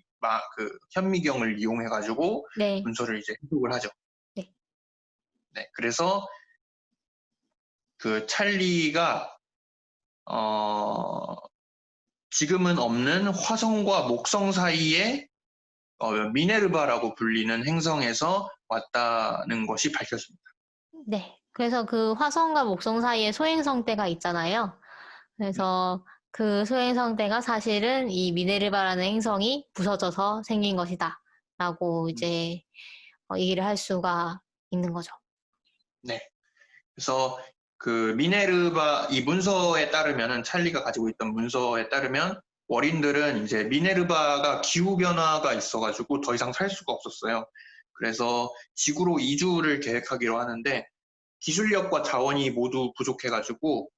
그 현미경을 이용해가지고 네. 문서를 이제 해독을 하죠. 네. 네, 그래서 그 찰리가 어, 지금은 없는 화성과 목성 사이에 미네르바라고 불리는 행성에서 왔다는 것이 밝혀집니다. 네. 그래서 그 화성과 목성 사이에 소행성대가 있잖아요. 네. 그래서 그 소행성대가 사실은 이 미네르바라는 행성이 부서져서 생긴 것이다. 라고 이제 얘기를 할 수가 있는 거죠. 네. 그래서 그 이 문서에 따르면은 찰리가 가지고 있던 문서에 따르면 월인들은 이제 미네르바가 기후 변화가 있어가지고 더 이상 살 수가 없었어요. 그래서 지구로 이주를 계획하기로 하는데 기술력과 자원이 모두 부족해가지고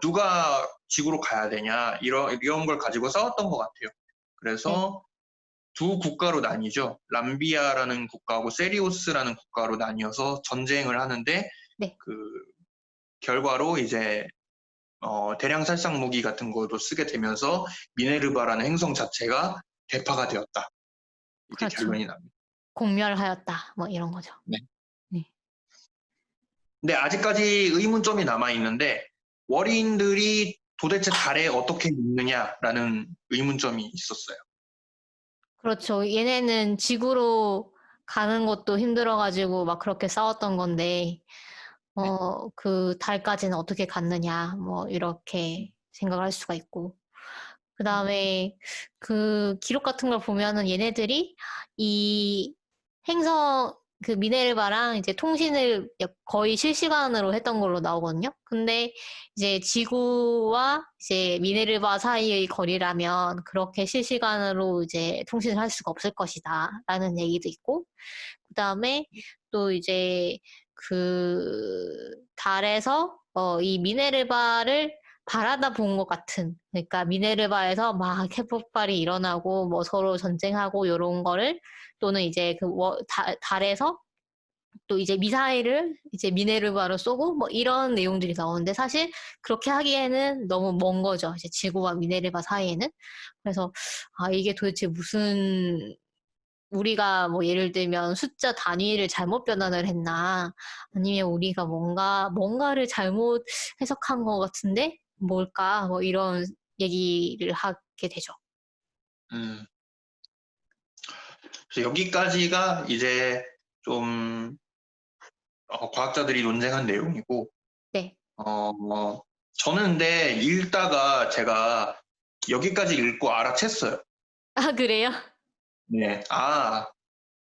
누가 지구로 가야 되냐 이런 걸 가지고 싸웠던 것 같아요. 네. 그래서 두 국가로 나뉘죠. 람비아라는 국가하고 세리오스라는 국가로 나뉘어서 전쟁을 하는데 네. 그 결과로 이제 대량 살상 무기 같은 것도 쓰게 되면서 미네르바라는 행성 자체가 대파가 되었다. 이게 그렇죠. 결론이 납니다. 공멸하였다. 뭐 이런 거죠. 네. 네. 근데 아직까지 의문점이 남아 있는데 월인들이 도대체 달에 어떻게 있느냐라는 의문점이 있었어요. 그렇죠. 얘네는 지구로 가는 것도 힘들어가지고 막 그렇게 싸웠던 건데, 네. 그 달까지는 어떻게 갔느냐, 뭐, 이렇게 생각을 할 수가 있고. 그 다음에 그 기록 같은 걸 보면은 얘네들이 이 행성, 그 미네르바랑 이제 통신을 거의 실시간으로 했던 걸로 나오거든요. 근데 이제 지구와 이제 미네르바 사이의 거리라면 그렇게 실시간으로 이제 통신을 할 수가 없을 것이다. 라는 얘기도 있고, 그 다음에 또 이제 그 달에서 이 미네르바를 바라다 본 것 같은, 그러니까 미네르바에서 막 핵폭발이 일어나고 뭐 서로 전쟁하고 요런 거를, 또는 이제 그 달에서 또 이제 미사일을 이제 미네르바로 쏘고 뭐 이런 내용들이 나오는데, 사실 그렇게 하기에는 너무 먼 거죠. 이제 지구와 미네르바 사이에는. 그래서 이게 도대체 무슨, 우리가 뭐 예를 들면 숫자 단위를 잘못 변환을 했나, 아니면 우리가 뭔가를 잘못 해석한 것 같은데 뭘까, 뭐 이런 얘기를 하게 되죠. 음, 그래서 여기까지가 이제 좀 과학자들이 논쟁한 내용이고, 네. 저는 근데 읽다가 제가 여기까지 읽고 알아챘어요. 아, 그래요? 네.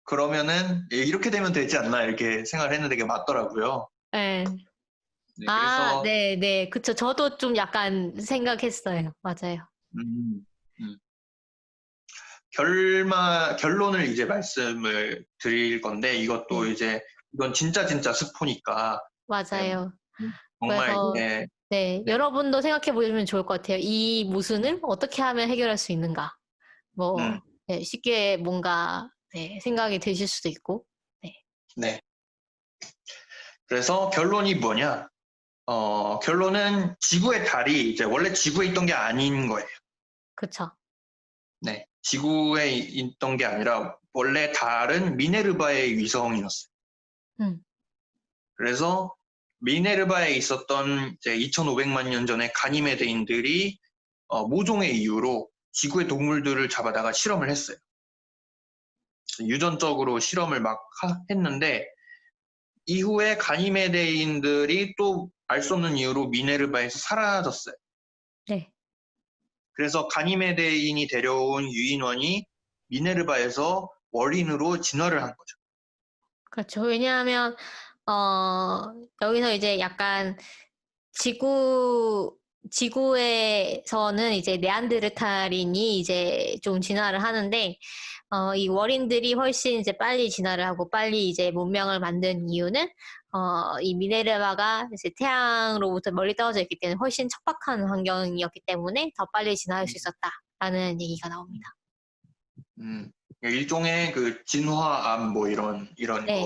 그러면은 이렇게 되면 되지 않나 이렇게 생각을 했는데 이게 맞더라고요. 네. 네, 아, 그래서 네, 네. 그쵸. 저도 좀 약간 생각했어요. 맞아요. 음, 음. 결론을 이제 말씀을 드릴 건데 이것도 네. 이제 이건 진짜 스포니까 네, 맞아요. 정말 그래서 이게 네, 네, 여러분도 생각해 보시면 좋을 것 같아요. 이 모순을 어떻게 하면 해결할 수 있는가? 음, 뭐, 네, 쉽게 뭔가, 네, 생각이 드실 수도 있고. 네, 네. 그래서 결론이 뭐냐? 결론은 지구의 달이 이제 원래 지구에 있던 게 아닌 거예요. 그쵸. 네, 지구에 있던 게 아니라 원래 달은 미네르바의 위성이었어요. 음, 그래서 미네르바에 있었던 이제 2,500만 년 전에 가니메데인들이 모종의 이유로 지구의 동물들을 잡아다가 실험을 했어요. 유전적으로 실험을 막 했는데 이후에 가니메데인들이 또 알 수 없는 이유로 미네르바에서 사라졌어요. 네. 그래서 가니메데인이 데려온 유인원이 미네르바에서 월인으로 진화를 한 거죠. 그렇죠. 왜냐하면, 여기서 이제 약간 지구, 지구에서는 이제 네안데르탈인이 이제 좀 진화를 하는데, 이 월인들이 훨씬 이제 빨리 진화를 하고 빨리 이제 문명을 만든 이유는, 이 미네르바가 이제 태양으로부터 멀리 떨어져 있기 때문에 훨씬 척박한 환경이었기 때문에 더 빨리 진화할 수 있었다라는 얘기가 나옵니다. 음, 일종의 그 진화암 뭐 이런 네,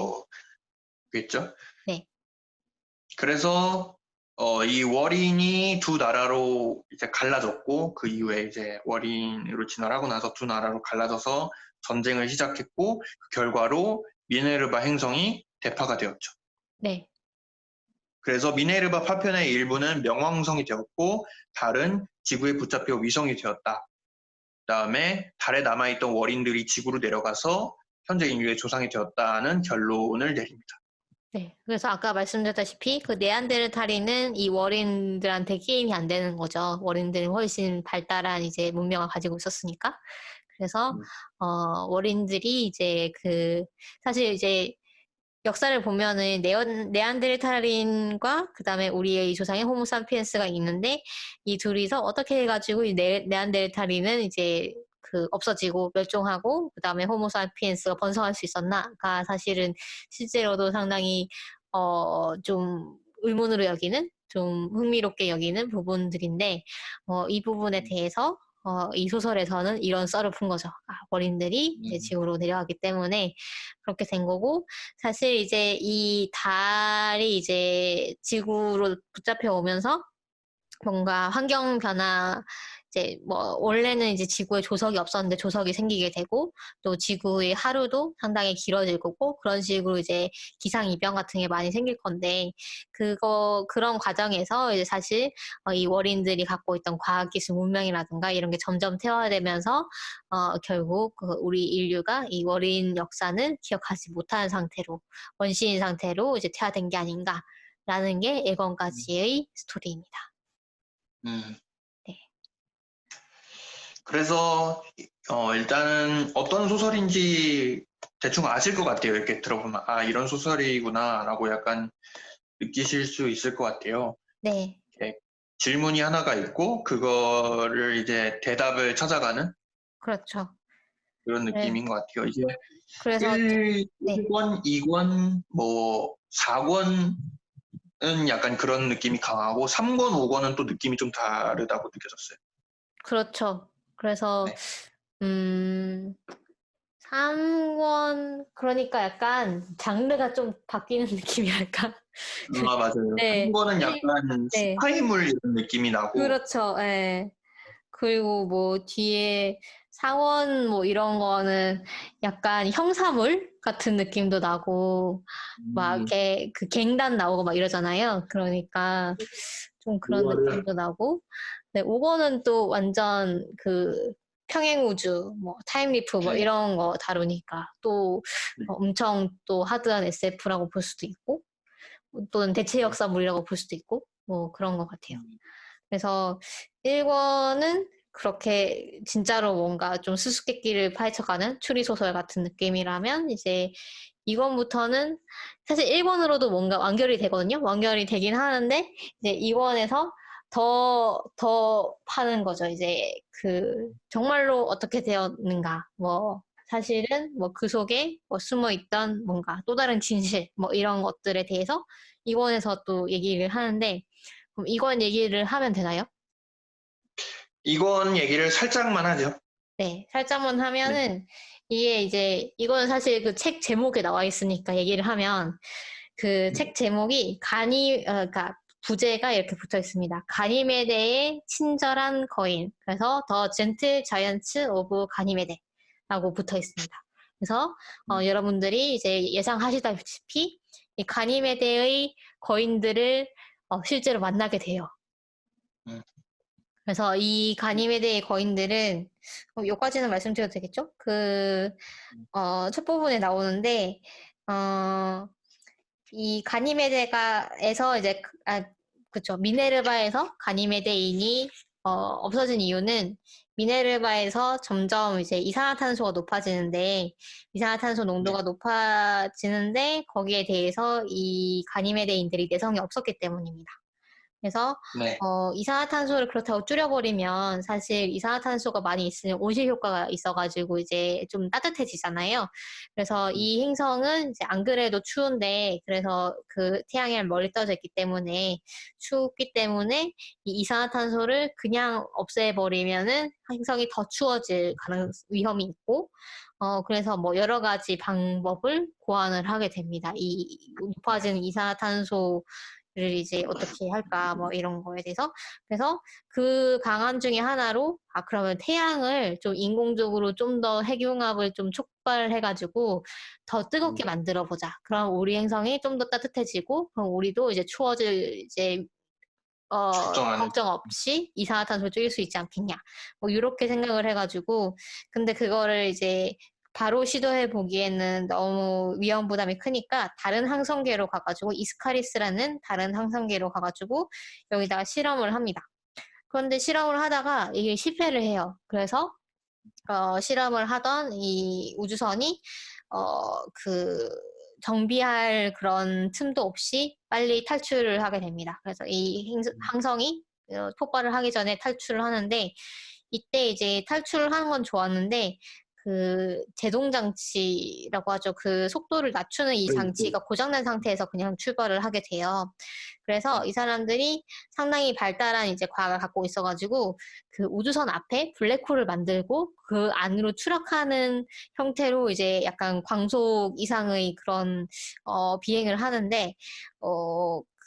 거겠죠. 네, 그래서 이 월인이 두 나라로 이제 갈라졌고 그 이후에 이제 월인으로 진화를 하고 나서 두 나라로 갈라져서 전쟁을 시작했고 그 결과로 미네르바 행성이 대파가 되었죠. 네. 그래서 미네르바 파편의 일부는 명왕성이 되었고 달은 지구에 붙잡혀 위성이 되었다. 그다음에 달에 남아있던 월인들이 지구로 내려가서 현재 인류의 조상이 되었다는 결론을 내립니다. 네. 그래서 아까 말씀드렸다시피 그 네안데르탈인은 이 월인들한테 게임이 안 되는 거죠. 월인들은 훨씬 발달한 이제 문명을 가지고 있었으니까. 그래서 음, 월인들이 이제 그 사실 이제 역사를 보면은 네안데르탈인과 그다음에 우리의 이 조상의 호모사피엔스가 있는데, 이 둘이서 어떻게 해가지고 이 네안데르탈인은 이제 그 없어지고 멸종하고 그다음에 호모사피엔스가 번성할 수 있었나가 사실은 실제로도 상당히 좀 의문으로 여기는, 좀 흥미롭게 여기는 부분들인데, 이 부분에 대해서 이 소설에서는 이런 썰을 푼 거죠. 월인들이 이제 음, 지구로 내려가기 때문에 그렇게 된 거고, 사실 이제 이 달이 이제 지구로 붙잡혀 오면서 뭔가 환경 변화 이제 뭐 원래는 이제 지구에 조석이 없었는데 조석이 생기게 되고 또 지구의 하루도 상당히 길어질 거고 그런 식으로 이제 기상이변 같은 게 많이 생길 건데 그런 과정에서 이제 사실 이 월인들이 갖고 있던 과학기술 문명이라든가 이런 게 점점 퇴화되면서 결국 우리 인류가 이 월인 역사는 기억하지 못하는 상태로 원시인 상태로 이제 퇴화된 게 아닌가라는 게 일권까지의 스토리입니다. 음. 네. 그래서 일단은 어떤 소설인지 대충 아실 것 같아요. 이렇게 들어보면 아 이런 소설이구나라고 약간 느끼실 수 있을 것 같아요. 네. 이렇게 질문이 하나가 있고 그거를 이제 대답을 찾아가는 그렇죠. 그런 네. 느낌인 것 같아요. 이제 그래서 1권, 네. 2권, 뭐 4권은 약간 그런 느낌이 강하고 3권, 5권은 또 느낌이 좀 다르다고 느껴졌어요. 그렇죠. 그래서 네. 3권 그러니까 약간 장르가 좀 바뀌는 느낌이랄까? 아, 맞아요. 네. 3권은 약간 네. 스파이물 이런 느낌이 나고 그렇죠. 예. 그리고 뭐 뒤에 상원 뭐 이런 거는 약간 형사물 같은 느낌도 나고 막 음, 이렇게 그 갱단 나오고 막 이러잖아요. 그러니까 좀 그런 그거를 느낌도 나고. 네, 5권은 또 완전 그 평행우주, 뭐 타임리프 뭐 네. 이런 거 다루니까 또 네. 엄청 또 하드한 SF라고 볼 수도 있고 또는 대체 역사물이라고 볼 수도 있고 뭐 그런 것 같아요. 음, 그래서 1권은 그렇게 진짜로 뭔가 좀 수수께끼를 파헤쳐가는 추리소설 같은 느낌이라면 이제 2권부터는 사실 1권으로도 뭔가 완결이 되거든요. 완결이 되긴 하는데 이제 2권에서 더 파는 거죠. 이제 그 정말로 어떻게 되었는가. 뭐 사실은 뭐 그 속에 뭐 숨어 있던 뭔가 또 다른 진실 뭐 이런 것들에 대해서 2권에서 또 얘기를 하는데 그럼 2권 얘기를 하면 되나요? 2권 얘기를 살짝만 하죠. 네, 살짝만 네. 하면은 이게 이제 이건 사실 그 책 제목에 나와 있으니까 얘기를 하면 그 책 제목이 그러니까 부제가 이렇게 붙어 있습니다. 가니메데의 친절한 거인. 그래서 더 젠틀 자이언츠 오브 가니메데라고 붙어 있습니다. 그래서 여러분들이 이제 예상하시다시피 이 가니메데의 거인들을 실제로 만나게 돼요. 음, 그래서 이 가니메데의 거인들은 여기까지는 말씀드려도 되겠죠? 첫 부분에 나오는데 어, 이 가니메데가에서 이제 그쵸 미네르바에서 가니메데인이 없어진 이유는 미네르바에서 점점 이제 이산화탄소가 높아지는데 이산화탄소 네. 농도가 높아지는데 거기에 대해서 이 가니메데인들이 내성이 없었기 때문입니다. 그래서 네. 이산화탄소를 그렇다고 줄여버리면 사실 이산화탄소가 많이 있으면 온실 효과가 있어가지고 이제 좀 따뜻해지잖아요. 그래서 음, 이 행성은 이제 안 그래도 추운데 그래서 그 태양이랑 멀리 떠져 있기 때문에 춥기 때문에 이 이산화탄소를 그냥 없애버리면은 행성이 더 추워질 위험이 있고 그래서 뭐 여러 가지 방법을 고안을 하게 됩니다. 이 높아지는 이산화탄소 를 이제 어떻게 할까 뭐 이런 거에 대해서 그래서 그 방안 중에 하나로 그러면 태양을 좀 인공적으로 좀 더 핵융합을 좀 촉발해가지고 더 뜨겁게 만들어 보자. 그럼 우리 행성이 좀 더 따뜻해지고 그럼 우리도 이제 추워질 이제 걱정하는. 걱정 없이 이산화탄소를 줄일 수 있지 않겠냐. 뭐 이렇게 생각을 해가지고 근데 그거를 이제 바로 시도해 보기에는 너무 위험 부담이 크니까 다른 항성계로 가가지고 이스카리스라는 다른 항성계로 가가지고 여기다가 실험을 합니다. 그런데 실험을 하다가 이게 실패를 해요. 그래서 실험을 하던 이 우주선이 그 정비할 그런 틈도 없이 빨리 탈출을 하게 됩니다. 그래서 이 항성이 폭발을 하기 전에 탈출을 하는데 이때 이제 탈출을 하는 건 좋았는데 그 제동 장치라고 하죠. 그 속도를 낮추는 이 장치가 고장난 상태에서 그냥 출발을 하게 돼요. 그래서 이 사람들이 상당히 발달한 이제 과학을 갖고 있어가지고 그 우주선 앞에 블랙홀을 만들고 그 안으로 추락하는 형태로 이제 약간 광속 이상의 그런 비행을 하는데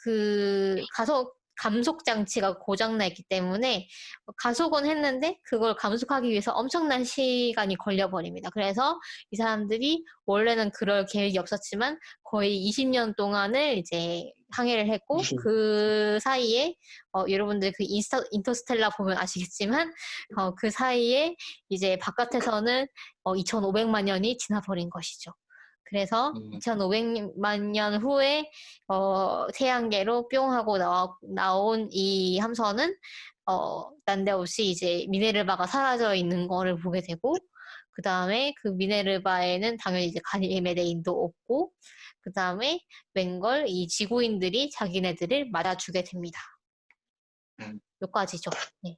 그 가서 감속 장치가 고장나 있기 때문에 가속은 했는데 그걸 감속하기 위해서 엄청난 시간이 걸려버립니다. 그래서 이 사람들이 원래는 그럴 계획이 없었지만 거의 20년 동안을 이제 항해를 했고 그 사이에 여러분들 그 인터스텔라 보면 아시겠지만 그 사이에 이제 바깥에서는 2,500만 년이 지나버린 것이죠. 그래서 2,500만 년 후에 태양계로 뿅 하고 나온 이 함선은 난데없이 이제 미네르바가 사라져 있는 거를 보게 되고, 그 다음에 그 미네르바에는 당연히 이제 가니메데인도 없고, 그 다음에 웬걸 이 지구인들이 자기네들을 맞아주게 됩니다. 음. 여기까지죠. 네.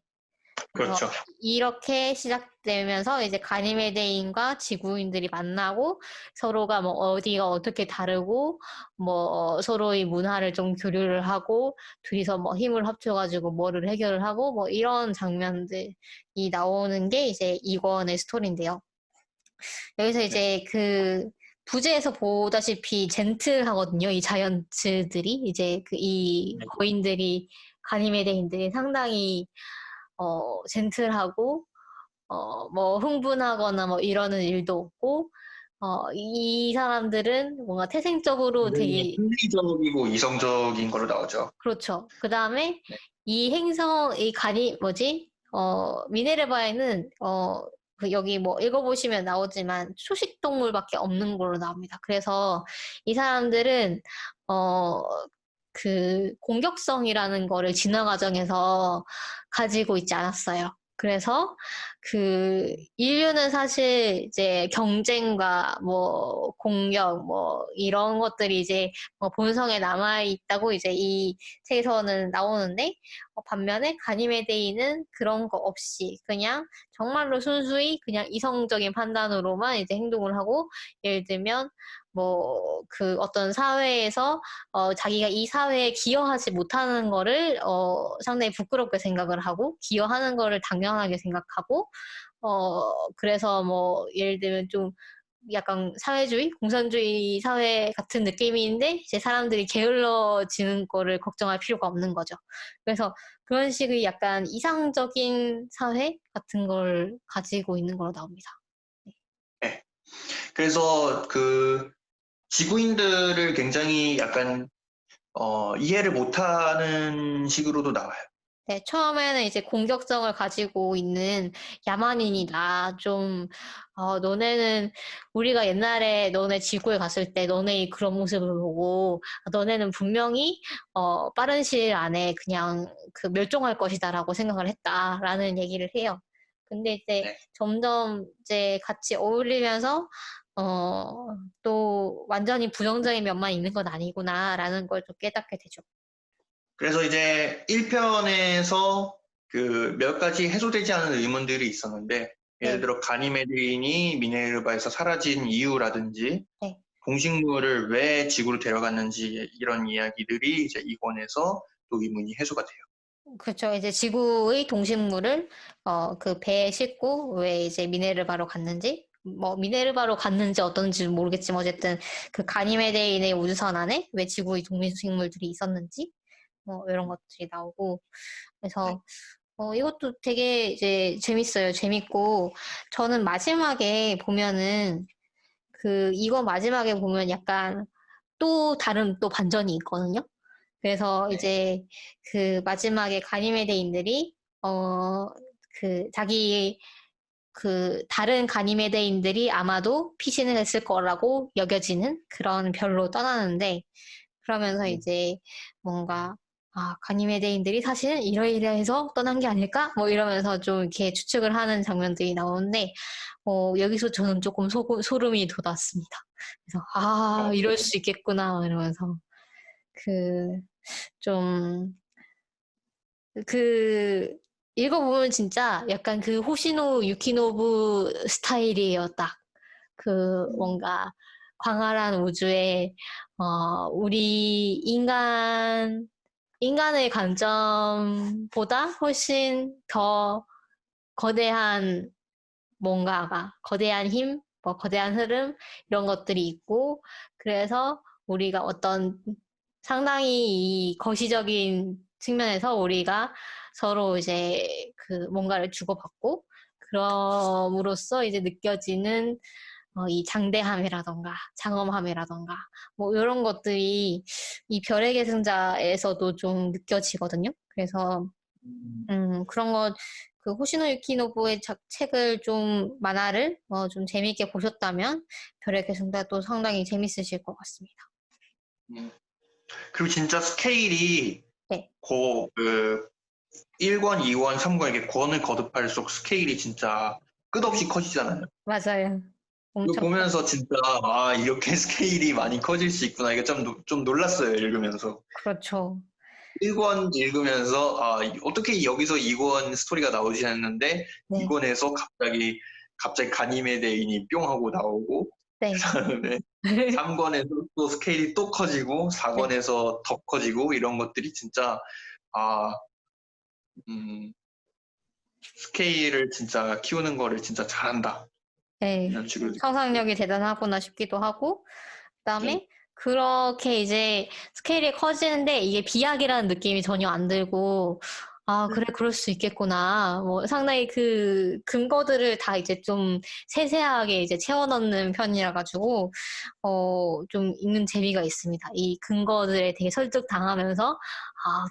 그렇죠. 이렇게 시작되면서 이제 가니메데인과 지구인들이 만나고 서로가 뭐 어디가 어떻게 다르고 뭐 서로의 문화를 좀 교류를 하고 둘이서 뭐 힘을 합쳐가지고 뭐를 해결을 하고 뭐 이런 장면들이 나오는 게 이제 이권의 스토리인데요. 여기서 이제 그 부제에서 보다시피 젠틀하거든요. 이 자이언츠들이 이제 그 이 거인들이 가니메데인들이 상당히 젠틀하고 뭐 흥분하거나 뭐 이러는 일도 없고 이 사람들은 뭔가 태생적으로 되게 합리적이고 이성적인 걸로 나오죠. 그렇죠. 그 다음에 이 행성 이 가니 뭐지 미네르바에는 그 여기 뭐 읽어보시면 나오지만 초식 동물밖에 없는 걸로 나옵니다. 그래서 이 사람들은 그 공격성이라는 거를 진화 과정에서 가지고 있지 않았어요. 그래서 그 인류는 사실 이제 경쟁과 뭐 공격 뭐 이런 것들이 이제 본성에 남아 있다고 이제 이 책에서는 나오는데 반면에 가니메데이는 그런 거 없이 그냥 정말로 순수히 그냥 이성적인 판단으로만 이제 행동을 하고 예를 들면 뭐 그 어떤 사회에서 자기가 이 사회에 기여하지 못하는 거를 상당히 부끄럽게 생각을 하고 기여하는 거를 당연하게 생각하고 그래서 뭐 예를 들면 좀 약간 사회주의, 공산주의 사회 같은 느낌인데 이제 사람들이 게을러지는 거를 걱정할 필요가 없는 거죠. 그래서 그런 식의 약간 이상적인 사회 같은 걸 가지고 있는 걸로 나옵니다. 네. 그래서 그 지구인들을 굉장히 약간 이해를 못하는 식으로도 나와요. 네, 처음에는 이제 공격성을 가지고 있는 야만인이다. 좀, 너네는, 우리가 옛날에 너네 지구에 갔을 때 너네의 그런 모습을 보고, 너네는 분명히, 빠른 시일 안에 그냥 그 멸종할 것이다라고 생각을 했다라는 얘기를 해요. 근데 이제 네. 점점 이제 같이 어울리면서, 또 완전히 부정적인 면만 있는 건 아니구나라는 걸 좀 깨닫게 되죠. 그래서 이제 1편에서 그 몇 가지 해소되지 않은 의문들이 있었는데 예를 네. 들어 가니메데인이 미네르바에서 사라진 이유라든지 네. 동식물을 왜 지구로 데려갔는지 이런 이야기들이 이제 이권에서 또 의문이 해소가 돼요. 그렇죠. 이제 지구의 동식물을 그 배에 싣고 왜 이제 미네르바로 갔는지 뭐 미네르바로 갔는지 어떤지 모르겠지만 어쨌든 그 가니메데인의 우주선 안에 왜 지구의 동식물들이 있었는지 뭐 이런 것들이 나오고 그래서 이것도 되게 이제 재밌어요. 재밌고 저는 마지막에 보면은 그 이거 마지막에 보면 약간 또 다른 또 반전이 있거든요. 그래서 네. 이제 그 마지막에 가니메데인들이 그 자기 그 다른 가니메데인들이 아마도 피신을 했을 거라고 여겨지는 그런 별로 떠나는데 그러면서 이제 뭔가 가니메데인들이 사실은 이러이러해서 떠난 게 아닐까? 뭐 이러면서 좀 이렇게 추측을 하는 장면들이 나오는데 여기서 저는 조금 소름이 돋았습니다. 그래서 이럴 수 있겠구나 이러면서 그 좀, 그, 읽어보면 진짜 약간 그 호시노 유키노부 스타일이에요, 딱. 그 뭔가 광활한 우주에, 우리 인간의 관점보다 훨씬 더 거대한 뭔가가, 거대한 힘, 뭐 거대한 흐름, 이런 것들이 있고, 그래서 우리가 어떤 상당히 이 거시적인 측면에서 우리가 서로 이제 그 뭔가를 주고받고 그럼으로써 이제 느껴지는 이 장대함이라던가 장엄함이라던가 뭐 이런 것들이 이 별의 계승자에서도 좀 느껴지거든요. 그래서 그런 것, 그 호시노 유키노부의 책을 좀, 만화를 좀 재미있게 보셨다면, 별의 계승자도 상당히 재밌으실 것 같습니다. 음. 그리고 진짜 스케일이 네, 그 1권, 2권, 3권 이렇게 권을 거듭할수록 스케일이 진짜 끝없이 커지잖아요. 맞아요. 이거 엄청, 보면서 진짜 이렇게 스케일이 많이 커질 수 있구나. 이게 좀 놀랐어요. 읽으면서. 그렇죠. 1권 읽으면서 어떻게 여기서 2권 스토리가 나오지 했는데 네, 2권에서 갑자기 가니메 데인이 뿅 하고 나오고 네, 그다음에 3권에서 또 스케일이 또 커지고 네, 4권에서 더 커지고 이런 것들이 진짜 아, 음, 스케일을 진짜 키우는 거를 진짜 잘한다. 네. 이런 식으로 상상력이 대단하구나 싶기도 하고, 네. 그다음에 그렇게 이제 스케일이 커지는데 이게 비약이라는 느낌이 전혀 안 들고, 그래, 그럴 수 있겠구나. 뭐 상당히 그 근거들을 다 이제 좀 세세하게 이제 채워 넣는 편이라 가지고, 좀 읽는 재미가 있습니다. 이 근거들에 되게 설득당하면서,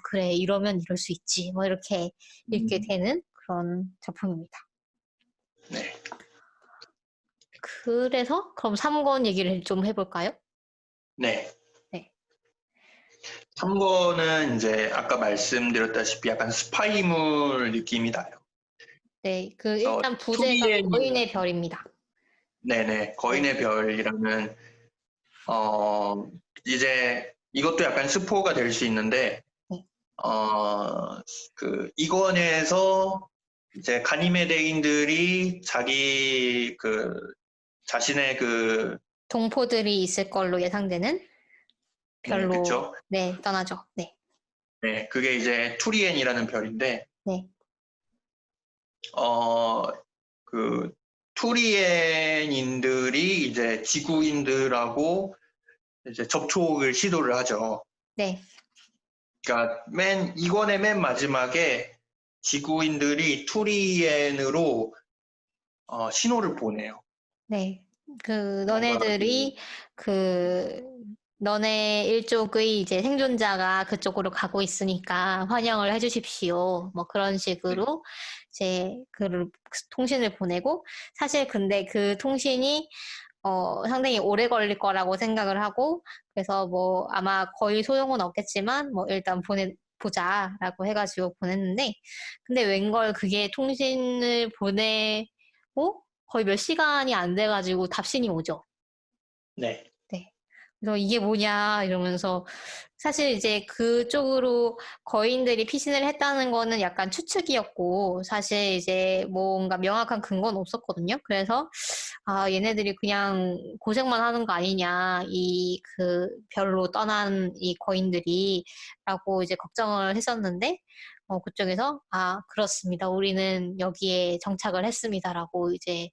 그래, 이러면 이럴 수 있지. 뭐 이렇게 읽게 되는 그런 작품입니다. 네. 그래서 그럼 3권 얘기를 좀 해볼까요? 네. 네. 3권은 이제 아까 말씀드렸다시피 약간 스파이물 느낌이 나요. 네, 그 그래서 일단 부제가 투비엔이라는 거인의 별입니다. 네네 네, 거인의 별이라는 이제 이것도 약간 스포가 될 수 있는데 네. 그 이권에서 이제 가니메데인들이 자기 자신의 동포들이 있을 걸로 예상되는 네, 별로, 그쵸? 네, 떠나죠. 네, 네, 그게 이제 투리엔이라는 별인데, 네, 어, 그, 투리엔인들이 이제 지구인들하고 이제 접촉을 시도를 하죠. 네, 그러니까 이권의 맨 마지막에 지구인들이 투리엔으로 신호를 보내요. 네. 뭔가 너네들이, 그, 너네 일족의 이제 생존자가 그쪽으로 가고 있으니까 환영을 해주십시오. 뭐 그런 네, 식으로 이제 통신을 보내고, 사실 근데 그 통신이 상당히 오래 걸릴 거라고 생각을 하고, 그래서 뭐 아마 거의 소용은 없겠지만, 뭐 일단 보자라고 해가지고 보냈는데, 근데 웬걸 그게 통신을 보내고 거의 몇 시간이 안 돼가지고 답신이 오죠. 네, 네. 그래서 이게 뭐냐 이러면서 사실 이제 그쪽으로 거인들이 피신을 했다는 거는 약간 추측이었고 사실 이제 뭔가 명확한 근거는 없었거든요. 그래서 얘네들이 그냥 고생만 하는 거 아니냐 이 그 별로 떠난 이 거인들이라고 이제 걱정을 했었는데 그쪽에서 그렇습니다. 우리는 여기에 정착을 했습니다라고 이제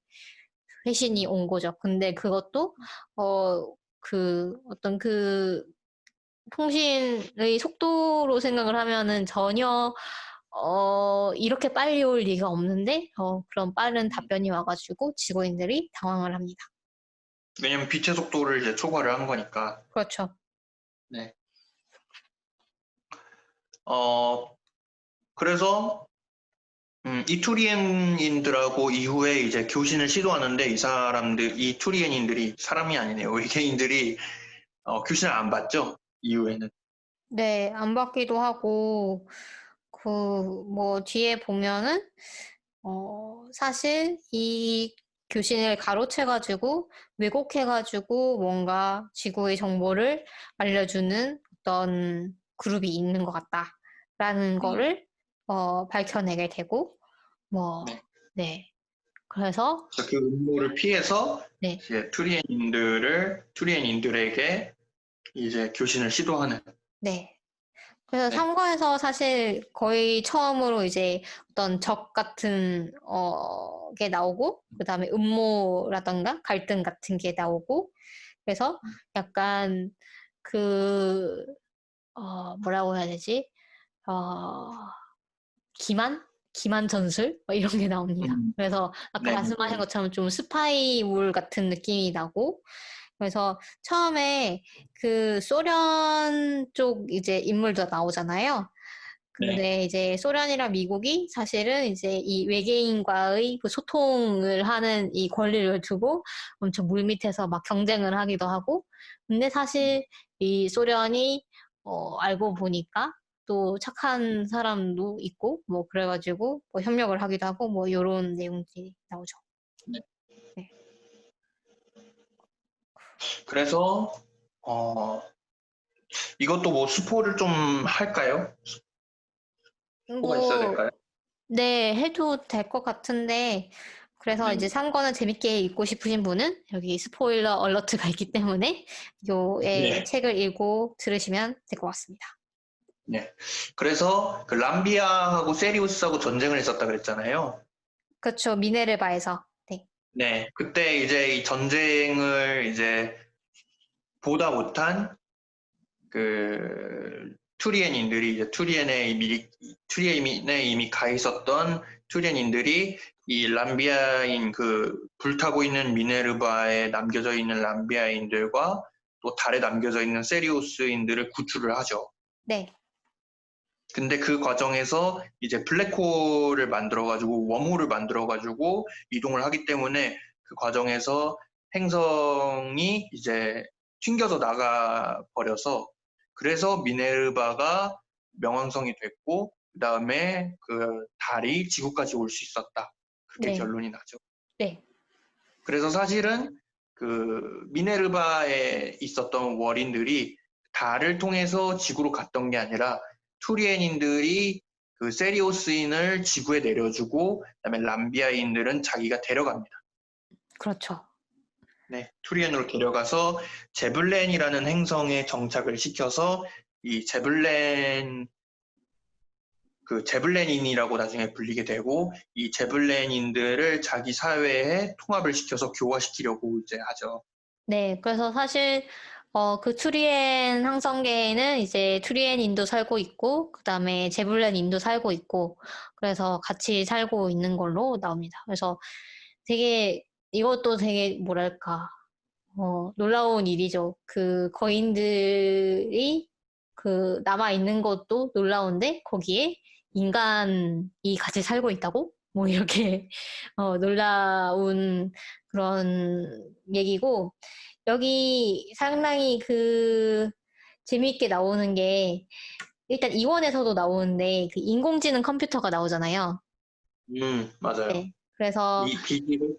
회신이 온 거죠. 근데 그것도 어떤 그 통신의 속도로 생각을 하면은 전혀 이렇게 빨리 올 리가 없는데 그런 빠른 답변이 와가지고 지구인들이 당황을 합니다. 왜냐면 빛의 속도를 이제 초과를 한 거니까. 그렇죠. 네. 그래서 이 투리엔인들하고 이후에 이제 교신을 시도하는데 이 투리엔인들이 사람이 아니네요. 외계인들이 교신을 안 받죠. 이후에는. 네, 안 받기도 하고 뭐 뒤에 보면은 사실 이 교신을 가로채가지고 왜곡해가지고 뭔가 지구의 정보를 알려주는 어떤 그룹이 있는 것 같다라는 음, 거를 밝혀내게 되고 뭐 네. 네. 그래서 그래서 그 음모를 피해서 네. 이제 투리엔인들에게 이제 교신을 시도하는. 네. 그래서 네. 3과에서 사실 거의 처음으로 이제 어떤 적 같은 게 나오고 그다음에 음모라던가 갈등 같은 게 나오고 그래서 약간 그 뭐라고 해야 되지? 기만 전술? 뭐 이런 게 나옵니다. 그래서 아까 네. 말씀하신 것처럼 좀 스파이물 같은 느낌이 나고, 그래서 처음에 그 소련 쪽 이제 인물도 나오잖아요. 네. 근데 이제 소련이랑 미국이 사실은 이제 이 외계인과의 그 소통을 하는 이 권리를 두고 엄청 물밑에서 막 경쟁을 하기도 하고, 근데 사실 이 소련이 알고 보니까 또 착한 사람도 있고 뭐 그래가지고 뭐 협력을 하기도 하고 뭐 이런 내용들이 나오죠. 네. 네. 그래서 이것도 뭐 스포를 좀 할까요? 스포가 있어야 뭐 될까요? 네, 해도 될 것 같은데, 그래서 네. 이제 3권을 재밌게 읽고 싶으신 분은 여기 스포일러 얼러트가 있기 때문에 네. 책을 읽고 들으시면 될 것 같습니다. 네. 그래서 그 람비아하고 세리우스하고 전쟁을 했었다 그랬잖아요. 그렇죠. 미네르바에서. 네. 네. 그때 이제 이 전쟁을 이제 보다 못한 그 투리엔인들이 이제 투리엔에 이미 가 있었던 투리엔인들이 이 람비아인 그 불타고 있는 미네르바에 남겨져 있는 람비아인들과 또 달에 남겨져 있는 세리우스인들을 구출을 하죠. 네. 근데 그 과정에서 이제 블랙홀을 만들어가지고 웜홀을 만들어가지고 이동을 하기 때문에 그 과정에서 행성이 이제 튕겨서 나가 버려서 그래서 미네르바가 명왕성이 됐고 그 다음에 그 달이 지구까지 올 수 있었다. 그렇게 네. 결론이 나죠. 네. 그래서 사실은 그 미네르바에 있었던 월인들이 달을 통해서 지구로 갔던 게 아니라 투리엔인들이 그 세리오스인을 지구에 내려주고 그다음에 람비아인들은 자기가 데려갑니다. 그렇죠. 네, 투리엔으로 데려가서 제블렌이라는 행성에 정착을 시켜서 이 제블렌인이라고 나중에 불리게 되고 이 제블렌인들을 자기 사회에 통합을 시켜서 교화시키려고 이제 하죠. 네. 그래서 사실 그 투리엔 항성계에는 이제 투리엔인도 살고 있고, 그 다음에 제블렌인도 살고 있고, 그래서 같이 살고 있는 걸로 나옵니다. 그래서 이것도 되게 뭐랄까, 놀라운 일이죠. 그 거인들이 남아있는 것도 놀라운데, 거기에 인간이 같이 살고 있다고? 뭐 이렇게, 놀라운 그런 얘기고, 여기 상당히 재미있게 나오는 게, 일단 이원에서도 나오는데, 그 인공지능 컴퓨터가 나오잖아요. 맞아요. 네. 그래서 이 비기를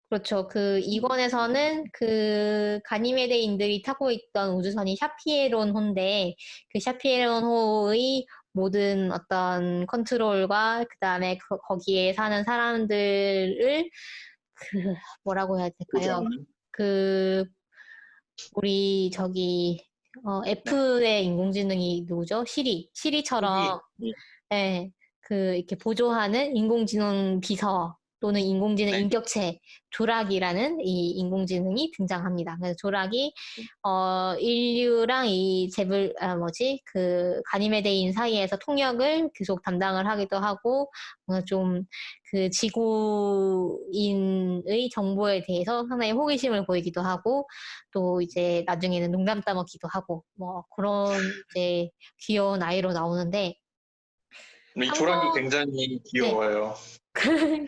그렇죠. 그 2권에서는 그 가니메데인들이 타고 있던 우주선이 샤피에론호인데 그 샤피에론호의 모든 어떤 컨트롤과 그다음에 거기에 사는 사람들을 뭐라고 해야 될까요? 보장하는 그 우리 네. F의 인공지능이 누구죠? 시리처럼 네. 네, 이렇게 보조하는 인공지능 비서 또는 인공지능 네. 인격체 조락이라는 이 인공지능이 등장합니다. 그래서 조락이 인류랑 가니메데인 사이에서 통역을 계속 담당을 하기도 하고 좀 그 지구인의 정보에 대해서 상당히 호기심을 보이기도 하고 또 이제 나중에는 농담 따먹기도 하고 뭐 그런 이제 귀여운 아이로 나오는데 이 한 조락이 권, 굉장히 네, 귀여워요.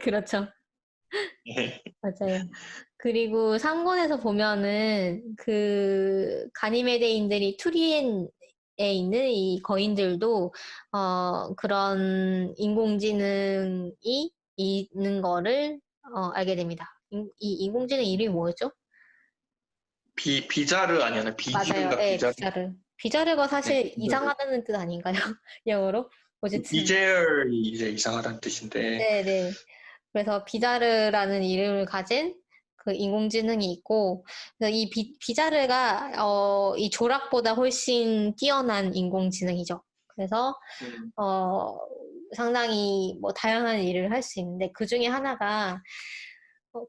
그렇죠. 네. 맞아요. 그리고 3권에서 보면은 가니메데인들이 투리엔에 있는 이 거인들도, 그런 인공지능이 있는 거를, 알게 됩니다. 이 인공지능 이름이 뭐였죠? 비자르 아니었나? 맞아요. 비기른가 예, 비자르? 비자르. 비자르가 네, 사실 비자르. 이상하다는 뜻 아닌가요? 영어로? 어쨌든. 비젤이 이제 이상하다는 뜻인데, 네네. 그래서 비자르라는 이름을 가진 그 인공지능이 있고, 그래서 이 비자르가, 이 조락보다 훨씬 뛰어난 인공지능이죠. 그래서, 음, 어, 상당히 뭐 다양한 일을 할 수 있는데, 그 중에 하나가,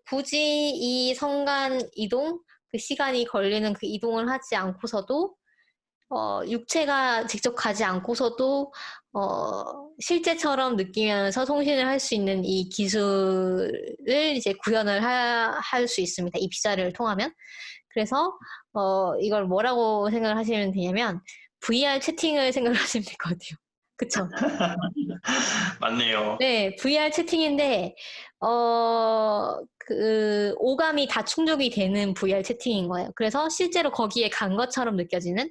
굳이 이 성간 이동, 그 시간이 걸리는 그 이동을 하지 않고서도 육체가 직접 가지 않고서도 실제처럼 느끼면서 통신을 할 수 있는 이 기술을 이제 구현을 할 수 있습니다. 이 비자를 통하면. 그래서 이걸 뭐라고 생각을 하시면 되냐면 VR 채팅을 생각을 하시면 될 것 같아요. 그쵸? 맞네요. 네, VR 채팅인데 오감이 다 충족이 되는 VR 채팅인 거예요. 그래서 실제로 거기에 간 것처럼 느껴지는.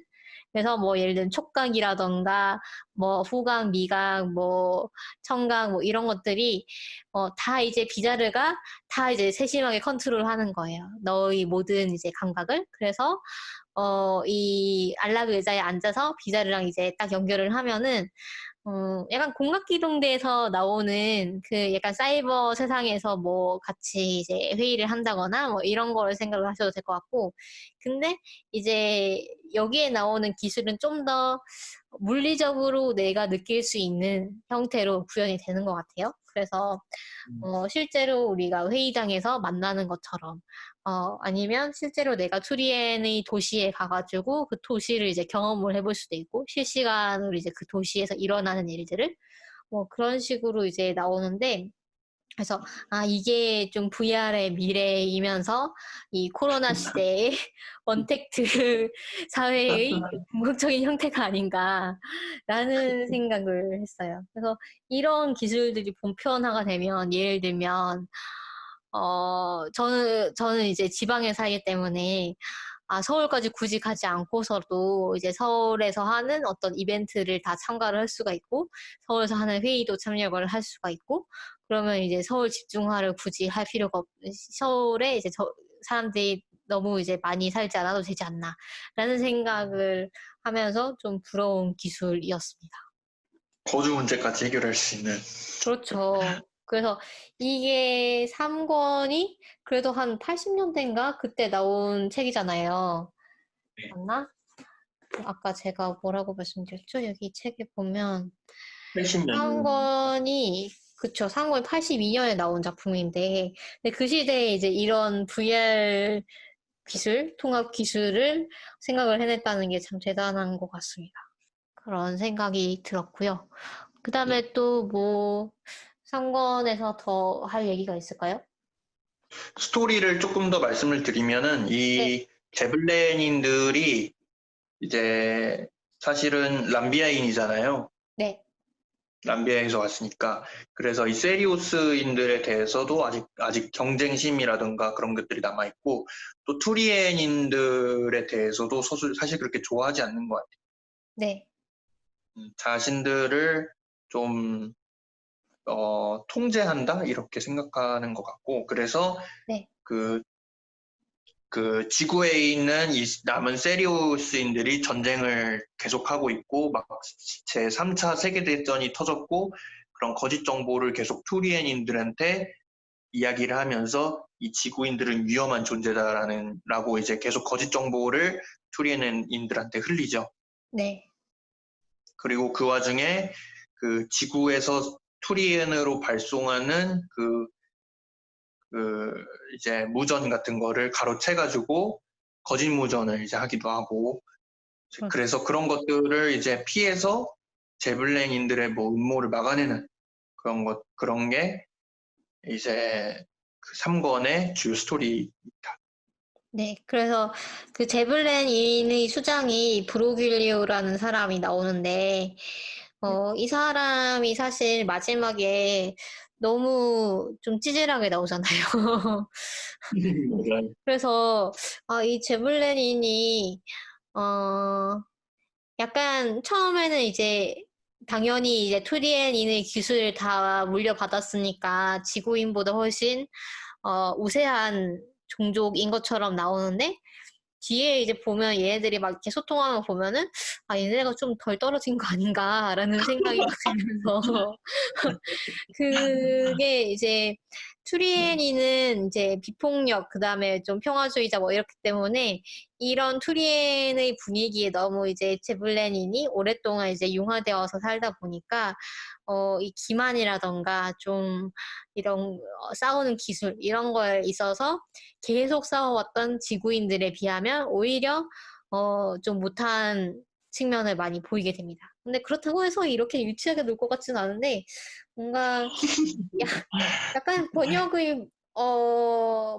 그래서 뭐 예를 들면 촉각이라던가 뭐 후각, 미각, 뭐 청각 뭐 이런 것들이 다 이제 비자르가 다 이제 세심하게 컨트롤하는 거예요. 너의 모든 이제 감각을. 그래서 이 안락 의자에 앉아서 비자르랑 이제 딱 연결을 하면은 약간 공각기동대에서 나오는 그 약간 사이버 세상에서 뭐 같이 이제 회의를 한다거나 뭐 이런 걸 생각을 하셔도 될 것 같고, 근데 이제 여기에 나오는 기술은 좀 더 물리적으로 내가 느낄 수 있는 형태로 구현이 되는 것 같아요. 그래서 실제로 우리가 회의장에서 만나는 것처럼, 아니면 실제로 내가 투리엔의 도시에 가가지고 그 도시를 이제 경험을 해볼 수도 있고, 실시간으로 이제 그 도시에서 일어나는 일들을, 뭐 그런 식으로 이제 나오는데, 그래서, 이게 좀 VR의 미래이면서 이 코로나 시대에 언택트 사회의 궁극적인 형태가 아닌가라는 생각을 했어요. 그래서 이런 기술들이 본편화가 되면, 예를 들면, 저는 이제 지방에 살기 때문에, 서울까지 굳이 가지 않고서도 이제 서울에서 하는 어떤 이벤트를 다 참가를 할 수가 있고, 서울에서 하는 회의도 참여를 할 수가 있고, 그러면 이제 서울 집중화를 굳이 할 필요가 서울에 이제 사람들이 너무 이제 많이 살지 않아도 되지 않나, 라는 생각을 하면서 좀 부러운 기술이었습니다. 거주 문제까지 해결할 수 있는. 그렇죠. 그래서 이게 3권이 그래도 한 80년대인가? 그때 나온 책이잖아요. 네. 맞나? 아까 제가 뭐라고 말씀드렸죠? 여기 책에 보면 80년. 3권이 그쵸. 3권이 82년에 나온 작품인데, 근데 그 시대에 이제 이런 VR 기술, 통합 기술을 생각을 해냈다는 게 참 대단한 것 같습니다. 그런 생각이 들었고요. 그 다음에 또 뭐, 상권에서 더 할 얘기가 있을까요? 스토리를 조금 더 말씀을 드리면은 네, 이 제블렌인들이 이제 사실은 람비아인이잖아요. 네, 람비아에서 왔으니까. 그래서 이 세리우스인들에 대해서도 아직 경쟁심이라든가 그런 것들이 남아있고, 또 투리엔인들에 대해서도 사실 그렇게 좋아하지 않는 것 같아요. 네, 자신들을 좀, 통제한다? 이렇게 생각하는 것 같고, 그래서 네, 그 지구에 있는 이 남은 세리우스인들이 전쟁을 계속하고 있고, 막 제3차 세계대전이 터졌고, 그런 거짓 정보를 계속 투리엔인들한테 이야기를 하면서 이 지구인들은 위험한 존재다라고 이제 계속 거짓 정보를 투리엔인들한테 흘리죠. 네, 그리고 그 와중에 그 지구에서 투리엔으로 발송하는 그 이제 무전 같은 거를 가로채가지고 거짓 무전을 이제 하기도 하고, 그렇죠. 그래서 그런 것들을 이제 피해서 제블렌인들의 뭐 음모를 막아내는 그런 게 이제 그 3권의 주요 스토리입니다. 네, 그래서 그 제블렌인의 수장이 브로길리오라는 사람이 나오는데, 이 사람이 사실 마지막에 너무 좀 찌질하게 나오잖아요. 맞아요. 그래서, 이 제블렌인이, 어, 약간 처음에는 이제 당연히 이제 투리엔인의 기술을 다 물려받았으니까 지구인보다 훨씬 우세한 종족인 것처럼 나오는데 뒤에 이제 보면 얘네들이 막 이렇게 소통하는 거 보면은 얘네가 좀 덜 떨어진 거 아닌가라는 생각이 막 들면서 그게 이제 투리엔이는 이제 비폭력, 그 다음에 좀 평화주의자 뭐 이렇기 때문에 이런 투리엔의 분위기에 너무 이제 제블렌인이 오랫동안 이제 융화되어서 살다 보니까 이 기만이라던가 좀 이런 싸우는 기술 이런 거에 있어서 계속 싸워왔던 지구인들에 비하면 오히려 좀 못한 측면을 많이 보이게 됩니다. 근데 그렇다고 해서 이렇게 유치하게 놀 것 같지는 않은데 뭔가 약간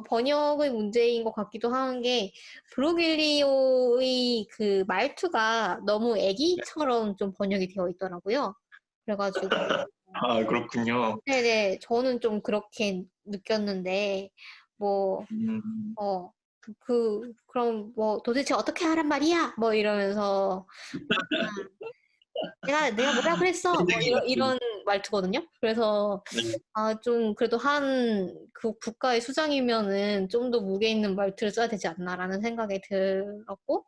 번역의 문제인 것 같기도 한 게, 브로길리오의 그 말투가 너무 애기처럼 좀 번역이 되어 있더라고요. 그래가지고, 아, 그렇군요. 네네, 저는 좀 그렇게 느꼈는데, 뭐, 음, 그럼 뭐, 도대체 어떻게 하란 말이야? 뭐 이러면서, 내가 뭐라 그랬어? 뭐 새내기 같은. 이런 말투거든요. 그래서 네. 좀 그래도 그 국가의 수장이면은 좀 더 무게 있는 말투를 써야 되지 않나라는 생각이 들었고,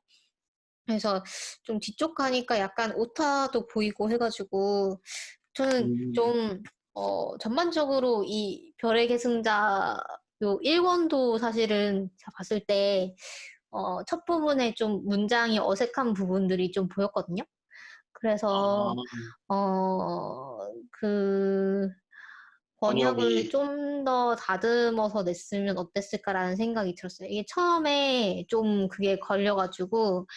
그래서 좀 뒤쪽 가니까 약간 오타도 보이고 해가지고, 저는 음, 좀 전반적으로 이 별의 계승자 요 1권도 사실은 제가 봤을 때 첫 부분에 좀 문장이 어색한 부분들이 좀 보였거든요. 그래서 아, 어, 그 번역을 번역이, 좀 더 다듬어서 냈으면 어땠을까라는 생각이 들었어요. 이게 처음에 좀 그게 걸려가지고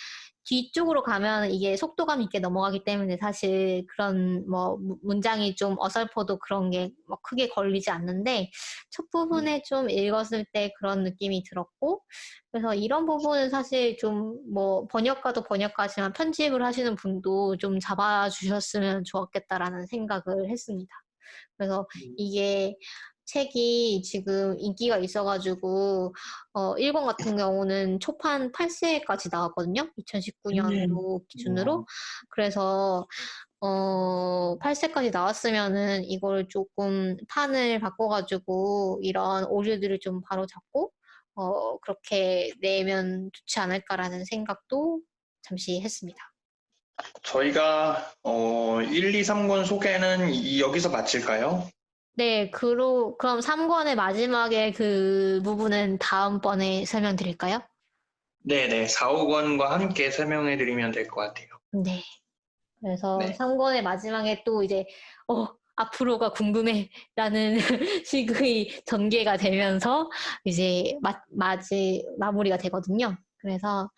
뒤쪽으로 가면 이게 속도감 있게 넘어가기 때문에 사실 그런 뭐 문장이 좀 어설퍼도 그런 게 뭐 크게 걸리지 않는데, 첫 네. 부분에 좀 읽었을 때 그런 느낌이 들었고, 그래서 이런 부분은 사실 좀 뭐 번역가도 번역가지만 편집을 하시는 분도 좀 잡아주셨으면 좋았겠다라는 생각을 했습니다. 그래서 이게 책이 지금 인기가 있어가지고 1권 같은 경우는 초판 8세까지 나왔거든요. 2019년도 기준으로. 어, 그래서 8세까지 나왔으면은 이걸 조금 판을 바꿔가지고 이런 오류들을 좀 바로잡고 그렇게 내면 좋지 않을까라는 생각도 잠시 했습니다. 저희가 1, 2, 3권 소개는 여기서 마칠까요? 네, 그럼 3권의 마지막에 그 부분은 다음번에 설명드릴까요? 네네, 4, 5권과 함께 설명해 드리면 될 것 같아요. 네. 그래서 네. 3권의 마지막에 또 이제, 앞으로가 궁금해 라는 식의 전개가 되면서 이제 마무리가 되거든요. 그래서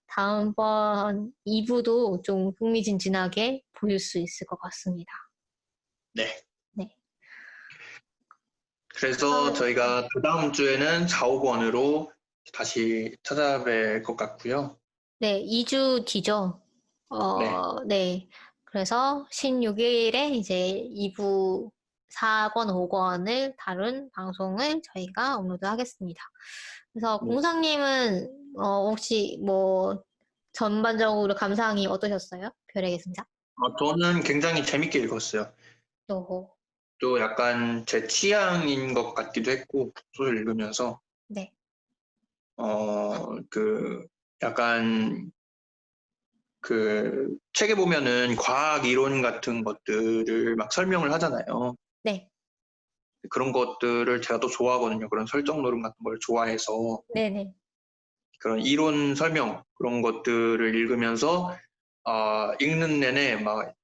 다음번 2부도 좀 흥미진진하게 보일 수 있을 것 같습니다. 네. 네. 그래서 그러면, 저희가 그 다음 주에는 4, 5권으로 다시 찾아뵐 것 같고요. 네, 2주 뒤죠. 네. 네. 그래서 16일에 이제 2부 4권, 5권을 다룬 방송을 저희가 업로드 하겠습니다. 그래서 네. 공상님은 혹시 뭐 전반적으로 감상이 어떠셨어요? 별의 계승자? 저는 굉장히 재밌게 읽었어요. 오, 또 약간 제 취향인 것 같기도 했고, 소설 읽으면서, 네. 그, 약간 그 책에 보면은 과학 이론 같은 것들을 막 설명을 하잖아요. 네. 그런 것들을 제가 또 좋아하거든요. 그런 설정 노름 같은 걸 좋아해서 네네. 그런 이론 설명 그런 것들을 읽으면서 읽는 내내 막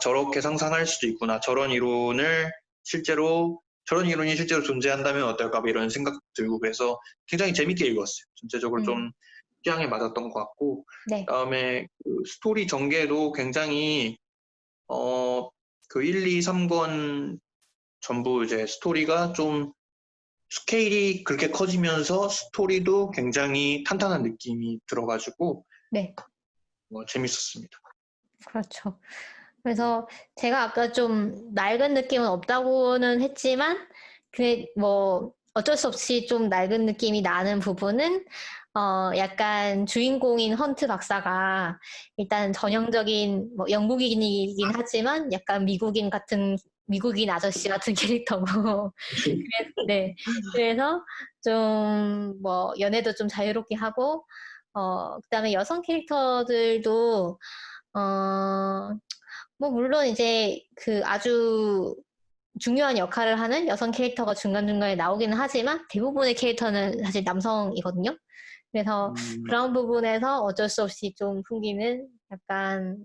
저렇게 상상할 수도 있구나. 저런 이론이 실제로 존재한다면 어떨까 뭐 이런 생각 들고 그래서 굉장히 재밌게 읽었어요. 전체적으로 음, 좀 취향에 맞았던 것 같고 네. 그다음에 그 스토리 전개도 굉장히 어, 그 1, 2, 3권 전부 이제 스토리가 좀 스케일이 그렇게 커지면서 스토리도 굉장히 탄탄한 느낌이 들어가지고 네. 재밌었습니다. 그렇죠. 그래서 제가 아까 좀 낡은 느낌은 없다고는 했지만, 그, 뭐, 어쩔 수 없이 좀 낡은 느낌이 나는 부분은, 약간 주인공인 헌트 박사가 일단 전형적인, 뭐, 영국인이긴 하지만 약간 미국인 아저씨 같은 캐릭터고, 네. 그래서 좀, 뭐, 연애도 좀 자유롭게 하고, 그다음에 여성 캐릭터들도, 뭐, 물론 이제 그 아주 중요한 역할을 하는 여성 캐릭터가 중간중간에 나오기는 하지만 대부분의 캐릭터는 사실 남성이거든요. 그래서 음, 그런 부분에서 어쩔 수 없이 좀 풍기는 약간,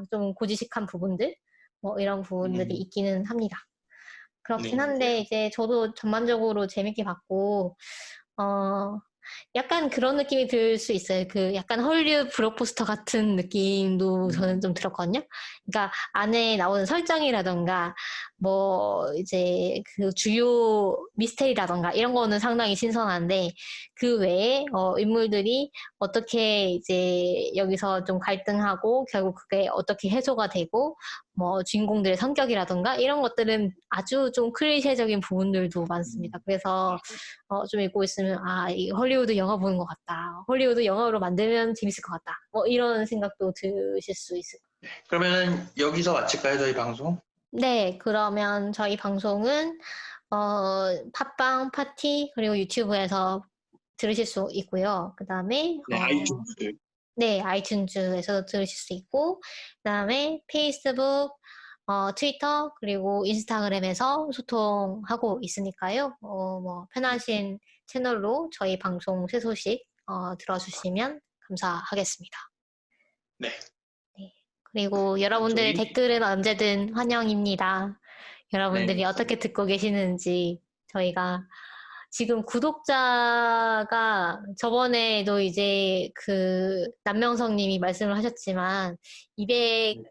좀 고지식한 부분들? 뭐 이런 부분들이 음, 있기는 합니다. 그렇긴 네, 한데 맞아요. 이제 저도 전반적으로 재밌게 봤고, 어, 약간 그런 느낌이 들 수 있어요. 그 약간 헐리우드 블록버스터 같은 느낌도 저는 좀 들었거든요. 그러니까 안에 나오는 설정이라던가 뭐 이제 그 주요 미스테리라던가 이런 거는 상당히 신선한데 그 외에 인물들이 어떻게 이제 여기서 좀 갈등하고 결국 그게 어떻게 해소가 되고 뭐 주인공들의 성격이라던가 이런 것들은 아주 좀 클리셰적인 부분들도 많습니다. 그래서 좀 읽고 있으면 이 헐리우드 영화 보는 것 같다. 헐리우드 영화로 만들면 재밌을 것 같다. 뭐 이런 생각도 드실 수 있을 것 같아요. 그러면은 여기서 마칠까요, 저희 방송? 네, 그러면 저희 방송은 팟빵, 파티 그리고 유튜브에서 들으실 수 있고요. 그다음에 네, 아이튠즈. 네, 아이튠즈에서도 들으실 수 있고, 그다음에 페이스북, 트위터, 그리고 인스타그램에서 소통하고 있으니까요. 뭐, 편하신 채널로 저희 방송 새 소식, 들어주시면 감사하겠습니다. 네. 네. 그리고 여러분들의 저희, 댓글은 언제든 환영입니다. 여러분들이 네. 어떻게 듣고 계시는지 저희가 지금 구독자가 저번에도 이제 그 남명성님이 말씀을 하셨지만 200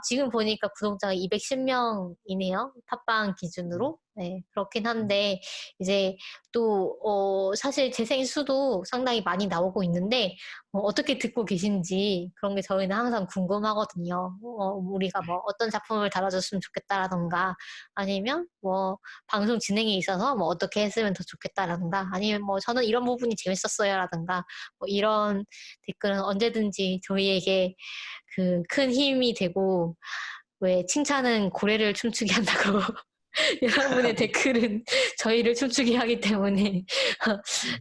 지금 보니까 구독자가 210명이네요. 팟빵 기준으로. 네, 그렇긴 한데 이제 또 사실 재생 수도 상당히 많이 나오고 있는데 어떻게 듣고 계신지 그런 게 저희는 항상 궁금하거든요. 우리가 뭐 어떤 작품을 다뤄줬으면 좋겠다라던가 아니면 뭐 방송 진행에 있어서 뭐 어떻게 했으면 더 좋겠다라든가 아니면 뭐 저는 이런 부분이 재밌었어요라든가 뭐 이런 댓글은 언제든지 저희에게 그 큰 힘이 되고 왜 칭찬은 고래를 춤추게 한다고 여러분의 댓글은 저희를 춤추게 하기 때문에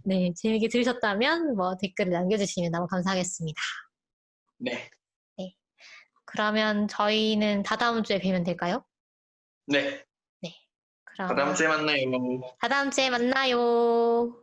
네 재밌게 들으셨다면 뭐 댓글을 남겨주시면 너무 감사하겠습니다. 네. 네 그러면 저희는 다다음 주에 뵈면 될까요? 네. 네 다다음 그러면 주에 만나요. 다다음 주에 만나요.